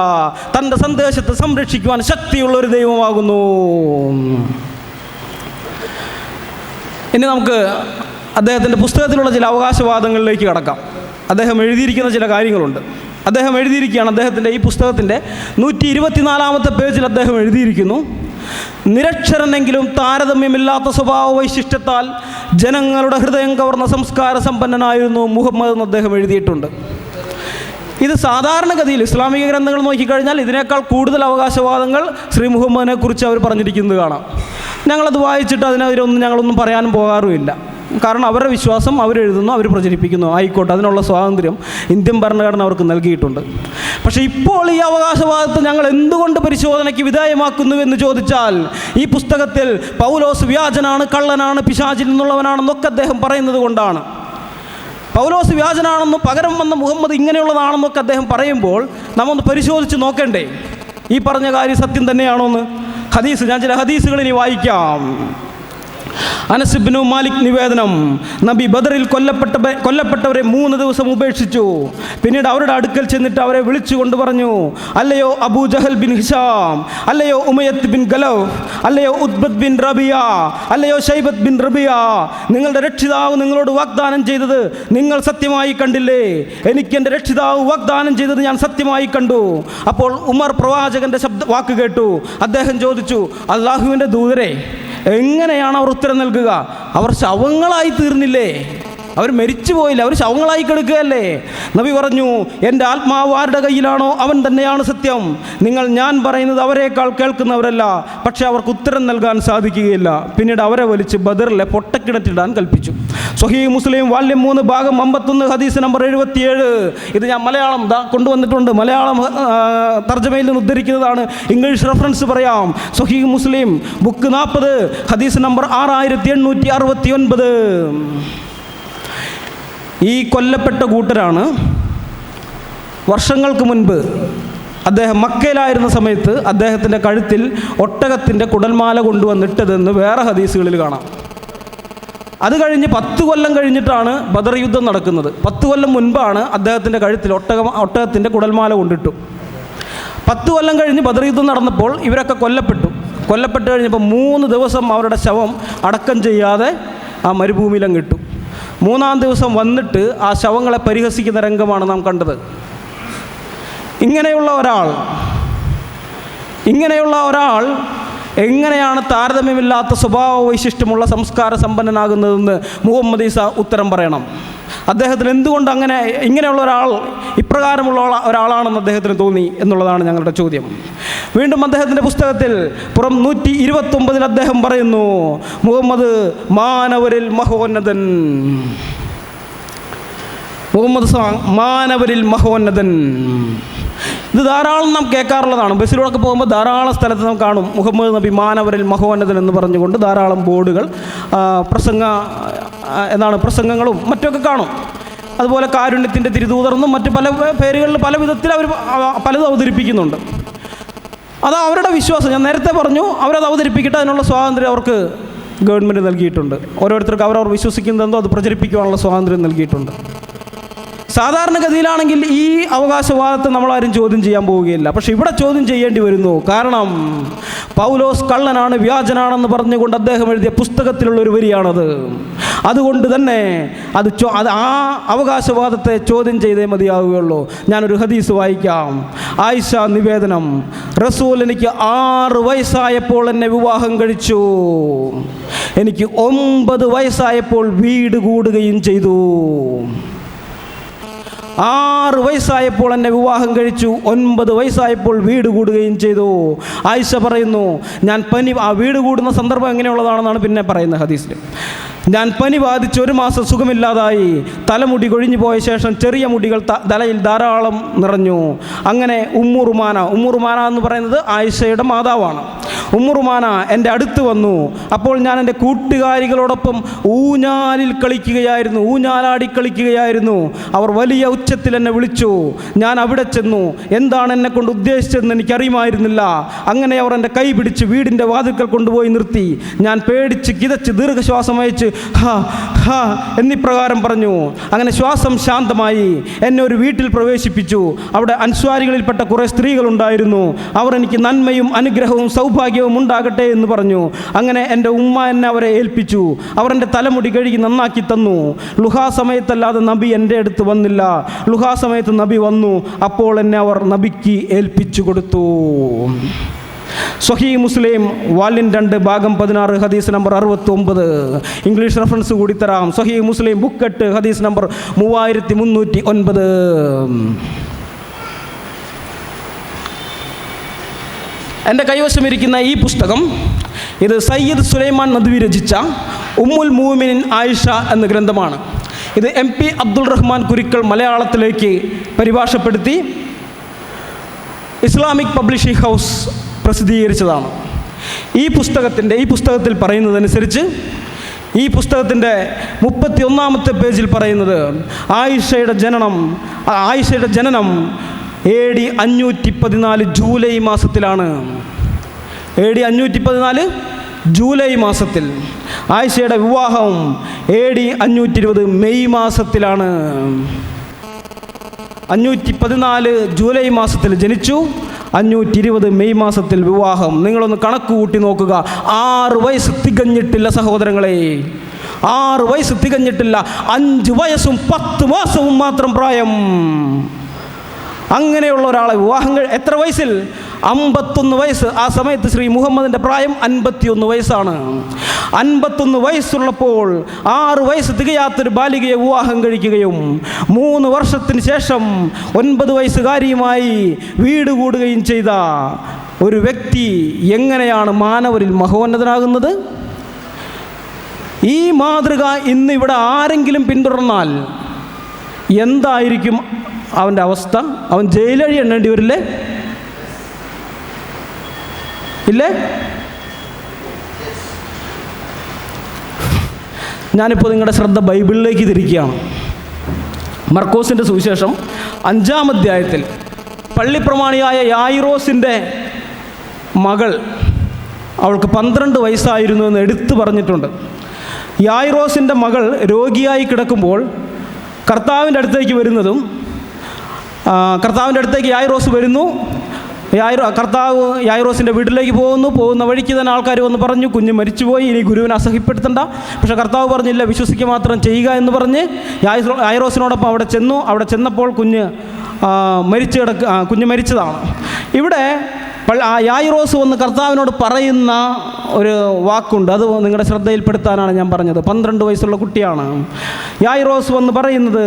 തൻ്റെ സന്ദേശത്തെ സംരക്ഷിക്കുവാൻ ശക്തിയുള്ള ഒരു ദൈവമാകുന്നു. ഇനി നമുക്ക് അദ്ദേഹത്തിൻ്റെ പുസ്തകത്തിലുള്ള ചില അവകാശവാദങ്ങളിലേക്ക് കടക്കാം. അദ്ദേഹം എഴുതിയിരിക്കുന്ന ചില കാര്യങ്ങളുണ്ട്. അദ്ദേഹം എഴുതിയിരിക്കുകയാണ്, അദ്ദേഹത്തിൻ്റെ ഈ പുസ്തകത്തിൻ്റെ 124-ാമത്തെ പേജിൽ അദ്ദേഹം എഴുതിയിരിക്കുന്നു, നിരക്ഷരനെങ്കിലും താരതമ്യമില്ലാത്ത സ്വഭാവ വൈശിഷ്ട്യത്താൽ ജനങ്ങളുടെ ഹൃദയം കവർന്ന സംസ്കാര സമ്പന്നനായിരുന്നു മുഹമ്മദ് എന്ന് അദ്ദേഹം എഴുതിയിട്ടുണ്ട്. ഇത് സാധാരണഗതിയിൽ ഇസ്ലാമിക ഗ്രന്ഥങ്ങൾ നോക്കിക്കഴിഞ്ഞാൽ ഇതിനേക്കാൾ കൂടുതൽ അവകാശവാദങ്ങൾ ശ്രീ മുഹമ്മദിനെ കുറിച്ച് അവർ പറഞ്ഞിരിക്കുന്നത് കാണാം. ഞങ്ങളത് വായിച്ചിട്ട് അതിനെതിരൊന്നും ഞങ്ങളൊന്നും പറയാനും പോകാറുമില്ല. കാരണം അവരുടെ വിശ്വാസം അവരെഴുതുന്നു, അവർ പ്രചരിപ്പിക്കുന്നു, ആയിക്കോട്ടെ, അതിനുള്ള സ്വാതന്ത്ര്യം ഇന്ത്യൻ ഭരണഘടന അവർക്ക് നൽകിയിട്ടുണ്ട്. പക്ഷേ ഇപ്പോൾ ഈ അവകാശവാദത്തെ ഞങ്ങൾ എന്തുകൊണ്ട് പരിശോധനയ്ക്ക് വിധേയമാക്കുന്നു എന്ന് ചോദിച്ചാൽ, ഈ പുസ്തകത്തിൽ പൗലോസ് വ്യാജനാണ്, കള്ളനാണ്, പിശാചിൽ നിന്നുള്ളവനാണെന്നൊക്കെ അദ്ദേഹം പറയുന്നത് കൊണ്ടാണ്. പൗലോസ് വ്യാജനാണെന്നും പകരം വന്ന മുഹമ്മദ് ഇങ്ങനെയുള്ളതാണെന്നൊക്കെ അദ്ദേഹം പറയുമ്പോൾ നമ്മൊന്ന് പരിശോധിച്ച് നോക്കണ്ടേ ഈ പറഞ്ഞ കാര്യം സത്യം തന്നെയാണോ എന്ന്? ഞാൻ ചില ഹദീസുകൾ ഇനി വായിക്കാം. അനസ് ഇബ്നു മാലിക് നിവേദനം, നബി ബദറിൽ കൊല്ലപ്പെട്ടവരെ 3 ദിവസം ഉപേക്ഷിച്ചു. പിന്നീട് അവരുടെ അടുക്കൽ ചെന്നിട്ട് അവരെ വിളിച്ചു കൊണ്ട് പറഞ്ഞു, അല്ലയോ അബൂ ജഹൽ ബിൻ ഹിഷാം, അല്ലയോ ഉമയ്യത്ത് ബിൻ ഗലഫ്, അല്ലയോ ഉത്ബത്ത് ബിൻ റബിയ, അല്ലയോ ഷൈബത്ത് ബിൻ റബിയ, നിങ്ങളുടെ രക്ഷിതാവ് നിങ്ങളോട് വാഗ്ദാനം ചെയ്തത് നിങ്ങൾ സത്യമായി കണ്ടില്ലേ? എനിക്ക് എൻ്റെ രക്ഷിതാവ് വാഗ്ദാനം ചെയ്തത് ഞാൻ സത്യമായി കണ്ടു. അപ്പോൾ ഉമർ പ്രവാചകൻ്റെ വാക്ക് കേട്ടു. അദ്ദേഹം ചോദിച്ചു, അല്ലാഹുവിൻ്റെ ദൂതരെ, എങ്ങനെയാണ് അവർ ഉത്തരം നൽകുക? അവർ ശവങ്ങളായി തീർന്നില്ലേ? അവർ മരിച്ചു പോയില്ല, അവർ ശവങ്ങളായി കിടക്കുകയല്ലേ? നബി പറഞ്ഞു, എൻ്റെ ആത്മാവ് ആരുടെ കയ്യിലാണോ അവൻ തന്നെയാണ് സത്യം. നിങ്ങൾ ഞാൻ പറയുന്നത് അവരെക്കാൾ കേൾക്കുന്നവരല്ല, പക്ഷെ അവർക്ക് ഉത്തരം നൽകാൻ സാധിക്കുകയില്ല. പിന്നീട് അവരെ വലിച്ച് ബദറിലെ പൊട്ടക്കിണറ്റിടാൻ കൽപ്പിച്ചു. സ്വഹീഹ് മുസ്ലിം വാല്യം 3 ഭാഗം 51 ഹദീസ് നമ്പർ 77. ഇത് ഞാൻ മലയാളം കൊണ്ടുവന്നിട്ടുണ്ട്, മലയാളം തർജ്ജമയിൽ നിന്ന് ഉദ്ധരിക്കുന്നതാണ്. ഇംഗ്ലീഷ് റെഫറൻസ് പറയാം. സ്വഹീഹ് മുസ്ലിം ബുക്ക് 40 ഹദീസ് നമ്പർ 6869. ഈ കൊല്ലപ്പെട്ട കൂട്ടരാണ് വർഷങ്ങൾക്ക് മുൻപ് അദ്ദേഹം മക്കയിലായിരുന്ന സമയത്ത് അദ്ദേഹത്തിൻ്റെ കഴുത്തിൽ ഒട്ടകത്തിൻ്റെ കുടൽമാല കൊണ്ടുവന്നിട്ടതെന്ന് വേറെ ഹദീസുകളിൽ കാണാം. അത് കഴിഞ്ഞ് 10 കൊല്ലം കഴിഞ്ഞിട്ടാണ് ബദർ യുദ്ധം നടക്കുന്നത്. 10 കൊല്ലം മുൻപാണ് അദ്ദേഹത്തിൻ്റെ കഴുത്തിൽ ഒട്ടകത്തിൻ്റെ കുടൽമാല കൊണ്ടിട്ടു. 10 കൊല്ലം കഴിഞ്ഞ് ബദർ യുദ്ധം നടന്നപ്പോൾ ഇവരൊക്കെ കൊല്ലപ്പെട്ട് കഴിഞ്ഞപ്പോൾ 3 ദിവസം അവരുടെ ശവം അടക്കം ചെയ്യാതെ ആ മരുഭൂമിയിലങ്ങ് ഇട്ടു. 3-ാം ദിവസം വന്നിട്ട് ആ ശവങ്ങളെ പരിഹസിക്കുന്ന രംഗമാണ് നാം കണ്ടത്. ഇങ്ങനെയുള്ള ഒരാൾ എങ്ങനെയാണ് താരതമ്യമില്ലാത്ത സ്വഭാവ വൈശിഷ്ട്യമുള്ള സംസ്കാര സമ്പന്നനാകുന്നതെന്ന് മുഹമ്മദ് ഈസ ഉത്തരം പറയണം. അദ്ദേഹത്തിന് എന്തുകൊണ്ട് ഇങ്ങനെയുള്ള ഇപ്രകാരമുള്ള ഒരാളാണെന്ന് അദ്ദേഹത്തിന് തോന്നി എന്നുള്ളതാണ് ഞങ്ങളുടെ ചോദ്യം. വീണ്ടും അദ്ദേഹത്തിൻ്റെ പുസ്തകത്തിൽ 129 അദ്ദേഹം പറയുന്നു, മുഹമ്മദ് മാനവരിൽ മഹോന്നതൻ. ഇത് ധാരാളം നാം കേൾക്കാറുള്ളതാണ്. ബസ്സിലൂടെ പോകുമ്പോൾ ധാരാളം സ്ഥലത്ത് നാം കാണും മുഹമ്മദ് നബി മാനവരിൽ മഹോന്നതൻ എന്ന് പറഞ്ഞുകൊണ്ട് ധാരാളം ബോർഡുകൾ, പ്രസംഗങ്ങളും മറ്റൊക്കെ കാണും. അതുപോലെ കാരുണ്യത്തിൻ്റെ തിരുദൂതർന്നും മറ്റ് പല പേരുകളിൽ പല വിധത്തിൽ അവർ പലതും അവതരിപ്പിക്കുന്നുണ്ട്. അത് അവരുടെ വിശ്വാസം. ഞാൻ നേരത്തെ പറഞ്ഞു, അവരത് അവതരിപ്പിക്കട്ടെ, അതിനുള്ള സ്വാതന്ത്ര്യം അവർക്ക് ഗവൺമെൻറ് നൽകിയിട്ടുണ്ട്. ഓരോരുത്തർക്ക് അവരവർ വിശ്വസിക്കുന്നതെന്തോ അത് പ്രചരിപ്പിക്കാനുള്ള സ്വാതന്ത്ര്യം നൽകിയിട്ടുണ്ട്. സാധാരണഗതിയിലാണെങ്കിൽ ഈ അവകാശവാദത്തെ നമ്മളാരും ചോദ്യം ചെയ്യാൻ പോവുകയില്ല. പക്ഷേ ഇവിടെ ചോദ്യം ചെയ്യേണ്ടി വരുന്നു. കാരണം പൗലോസ് കള്ളനാണ്, വ്യാജനാണെന്ന് പറഞ്ഞുകൊണ്ട് അദ്ദേഹം എഴുതിയ പുസ്തകത്തിലുള്ള ഒരു വരിയാണത്. അതുകൊണ്ട് തന്നെ ആ അവകാശവാദത്തെ ചോദ്യം ചെയ്തേ മതിയാവുകയുള്ളൂ. ഞാനൊരു ഹദീസ് വായിക്കാം. ആയിഷ നിവേദനം, റസൂൽ എനിക്ക് 6 വയസ്സായപ്പോൾ എന്നെ വിവാഹം കഴിച്ചു. എനിക്ക് 9 വയസ്സായപ്പോൾ വീട് കൂടുകയും ചെയ്തു. 6 വയസ്സായപ്പോൾ എന്നെ വിവാഹം കഴിച്ചു, 9 വയസ്സായപ്പോൾ വീട് കൂടുകയും ചെയ്തു. ആയിഷ പറയുന്നു, ആ വീട് കൂടുന്ന സന്ദർഭം എങ്ങനെയുള്ളതാണെന്നാണ് പിന്നെ പറയുന്നത് ഹദീസിൽ. ഞാൻ പനി ബാധിച്ച് 1 മാസം സുഖമില്ലാതായി. തലമുടി കൊഴിഞ്ഞു പോയ ശേഷം ചെറിയ മുടികൾ തലയിൽ ധാരാളം നിറഞ്ഞു. അങ്ങനെ ഉമ്മുറുമാന എന്ന് പറയുന്നത് ആയിഷയുടെ മാതാവാണ്. ഉമ്മുറുമാന എൻ്റെ അടുത്ത് വന്നു. അപ്പോൾ ഞാൻ എൻ്റെ കൂട്ടുകാരികളോടൊപ്പം ഊഞ്ഞാലാടി കളിക്കുകയായിരുന്നു. അവർ വലിയ ഉച്ചത്തിൽ എന്നെ വിളിച്ചു. ഞാൻ അവിടെ ചെന്നു. എന്താണ് എന്നെ കൊണ്ട് ഉദ്ദേശിച്ചതെന്ന് എനിക്കറിയുമായിരുന്നില്ല. അങ്ങനെ അവർ എൻ്റെ കൈ പിടിച്ച് വീടിൻ്റെ വാതിൽക്കൽ കൊണ്ടുപോയി നിർത്തി. ഞാൻ പേടിച്ച് കിതച്ച് ദീർഘശ്വാസം അയച്ച് എന്നിപ്രകാരം പറഞ്ഞു. അങ്ങനെ ശ്വാസം ശാന്തമായി. എന്നെ ഒരു വീട്ടിൽ പ്രവേശിപ്പിച്ചു. അവിടെ അൻസ്വാരികളിൽപ്പെട്ട കുറേ സ്ത്രീകളുണ്ടായിരുന്നു. അവർ എനിക്ക് നന്മയും അനുഗ്രഹവും സൗഭാഗ്യവും ഉണ്ടാകട്ടെ എന്ന് പറഞ്ഞു. അങ്ങനെ എൻ്റെ ഉമ്മ എന്നെ അവരെ ഏൽപ്പിച്ചു. അവർ എൻ്റെ തലമുടി കഴുകി നന്നാക്കി തന്നു. ലുഹാ സമയത്തല്ലാതെ നബി എൻ്റെ അടുത്ത് വന്നില്ല. ലുഹാ സമയത്ത് നബി വന്നു. അപ്പോൾ എന്നെ അവർ നബിക്ക് ഏൽപ്പിച്ചു കൊടുത്തു. സ്വഹീഹ് മുസ്ലിം വാല്യം 2 ഭാഗം 16 ഹദീസ് നമ്പർ 69. ഇംഗ്ലീഷ് റെഫറൻസ് കൂടി തരാം. സ്വഹീഹ് മുസ്ലിം ബുക്ക് 8 ഹദീസ് നമ്പർ 3309. എൻ്റെ കൈവശമിരിക്കുന്ന ഈ പുസ്തകം, ഇത് സയ്യിദ് സുലൈമാൻ നദ്വി രചിച്ച ഉമ്മുൽ മുഅ്മിനീൻ ആയിഷ എന്ന ഗ്രന്ഥമാണ്. ഇത് MP അബ്ദുൾ റഹ്മാൻ കുരിക്കൾ മലയാളത്തിലേക്ക് പരിഭാഷപ്പെടുത്തി ഇസ്ലാമിക് പബ്ലിഷിംഗ് ഹൗസ് പ്രസിദ്ധീകരിച്ചതാണ്. ഈ പുസ്തകത്തിൽ പറയുന്നതനുസരിച്ച്, ഈ പുസ്തകത്തിൻ്റെ 31-ാമത്തെ പേജിൽ പറയുന്നത് ആയിഷയുടെ ജനനം AD 514 ജൂലൈ മാസത്തിലാണ്. AD 514 ജൂലൈ മാസത്തിൽ. ആയിഷയുടെ വിവാഹം AD 520 മെയ് മാസത്തിലാണ്. 514 ജൂലൈ മാസത്തിൽ ജനിച്ചു, 520 മെയ് മാസത്തിൽ വിവാഹം. നിങ്ങളൊന്ന് കണക്ക് കൂട്ടി നോക്കുക. 6 വയസ്സ് തികഞ്ഞിട്ടില്ല സഹോദരങ്ങളെ, 6 വയസ്സ് തികഞ്ഞിട്ടില്ല. 5 വയസ്സും 10 മാസവും മാത്രം പ്രായം. അങ്ങനെയുള്ള ഒരാളെ വിവാഹം എത്ര വയസ്സിൽ? 51 വയസ്സ്. ആ സമയത്ത് ശ്രീ മുഹമ്മദിൻ്റെ പ്രായം 51 വയസ്സാണ്. 51 വയസ്സുള്ളപ്പോൾ 6 വയസ്സ് തികയാത്തൊരു ബാലികയെ വിവാഹം കഴിക്കുകയും 3 വർഷത്തിന് ശേഷം 9 വയസ്സുകാരിയുമായി വീട് കൂടുകയും ചെയ്ത ഒരു വ്യക്തി എങ്ങനെയാണ് മാനവരിൽ മഹോന്നതനാകുന്നത്? ഈ മാതൃക ഇന്ന് ഇവിടെ ആരെങ്കിലും പിന്തുടർന്നാൽ എന്തായിരിക്കും അവൻ്റെ അവസ്ഥ? അവൻ ജയിലഴി എണ്ണേണ്ടി വരില്ലേ? ഇല്ലേ? ഞാനിപ്പോൾ നിങ്ങളുടെ ശ്രദ്ധ ബൈബിളിലേക്ക് തിരിക്കുകയാണ്. മർക്കോസിൻ്റെ സുവിശേഷം 5-ാം അധ്യായത്തിൽ പള്ളിപ്രമാണിയായ യായിറോസിൻ്റെ മകൾ, അവൾക്ക് 12 വയസ്സായിരുന്നു എന്ന് എടുത്തു പറഞ്ഞിട്ടുണ്ട്. യായിറോസിൻ്റെ മകൾ രോഗിയായി കിടക്കുമ്പോൾ കർത്താവിൻ്റെ അടുത്തേക്ക് വരുന്നതും, കർത്താവിൻ്റെ അടുത്തേക്ക് യായിറോസ് വരുന്നു. കർത്താവ് യായിറോസിൻ്റെ വീട്ടിലേക്ക് പോകുന്ന വഴിക്ക് തന്നെ ആൾക്കാർ വന്ന് പറഞ്ഞു, കുഞ്ഞ് മരിച്ചുപോയി, ഇനി ഗുരുവിനെ അസഹ്യപ്പെടുത്തണ്ട. പക്ഷേ കർത്താവ് പറഞ്ഞില്ല, വിശ്വസിക്കുക മാത്രം ചെയ്യുക എന്ന് പറഞ്ഞ് യായിറോസിനോടൊപ്പം അവിടെ ചെന്നു. അവിടെ ചെന്നപ്പോൾ കുഞ്ഞ് മരിച്ചതാണ്. ഇവിടെ യായിറോസ് വന്ന് കർത്താവിനോട് പറയുന്ന ഒരു വാക്കുണ്ട്, അത് നിങ്ങളുടെ ശ്രദ്ധയിൽപ്പെടുത്താനാണ് ഞാൻ പറഞ്ഞത്. 12 വയസ്സുള്ള കുട്ടിയാണ്. യായിറോസ് വന്ന് പറയുന്നത്,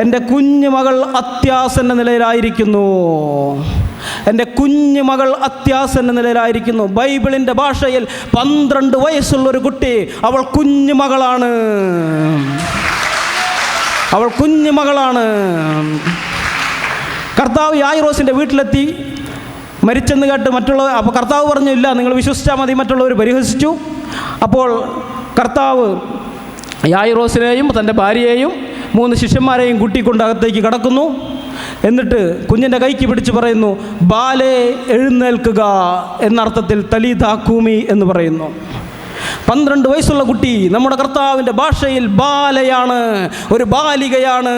എൻ്റെ കുഞ്ഞു മകൾ അത്യാസന്ന നിലയിലായിരിക്കുന്നു, എൻ്റെ കുഞ്ഞു മകൾ അത്യാസന്ന നിലയിലായിരിക്കുന്നു. ബൈബിളിൻ്റെ ഭാഷയിൽ 12 വയസ്സുള്ളൊരു കുട്ടി, അവൾ കുഞ്ഞു മകളാണ്, അവൾ കുഞ്ഞു മകളാണ്. കർത്താവ് യായിറോസിൻ്റെ വീട്ടിലെത്തി. മരിച്ചെന്ന് കേട്ട് അപ്പോൾ കർത്താവ് പറഞ്ഞു, ഇല്ല, നിങ്ങൾ വിശ്വസിച്ചാൽ മതി. മറ്റുള്ളവർ പരിഹസിച്ചു. അപ്പോൾ കർത്താവ് യായിറോസിനെയും തൻ്റെ ഭാര്യയെയും 3 ശിഷ്യന്മാരെയും കൂട്ടിക്കൊണ്ട് അകത്തേക്ക് കടക്കുന്നു. എന്നിട്ട് കുഞ്ഞിൻ്റെ കൈക്ക് പിടിച്ച് പറയുന്നു, ബാലേ എഴുന്നേൽക്കുക എന്നർത്ഥത്തിൽ തലീത കൂമി എന്ന് പറയുന്നു. 12 വയസ്സുള്ള കുട്ടി നമ്മുടെ കർത്താവിൻ്റെ ഭാഷയിൽ ബാലയാണ്, ഒരു ബാലികയാണ്.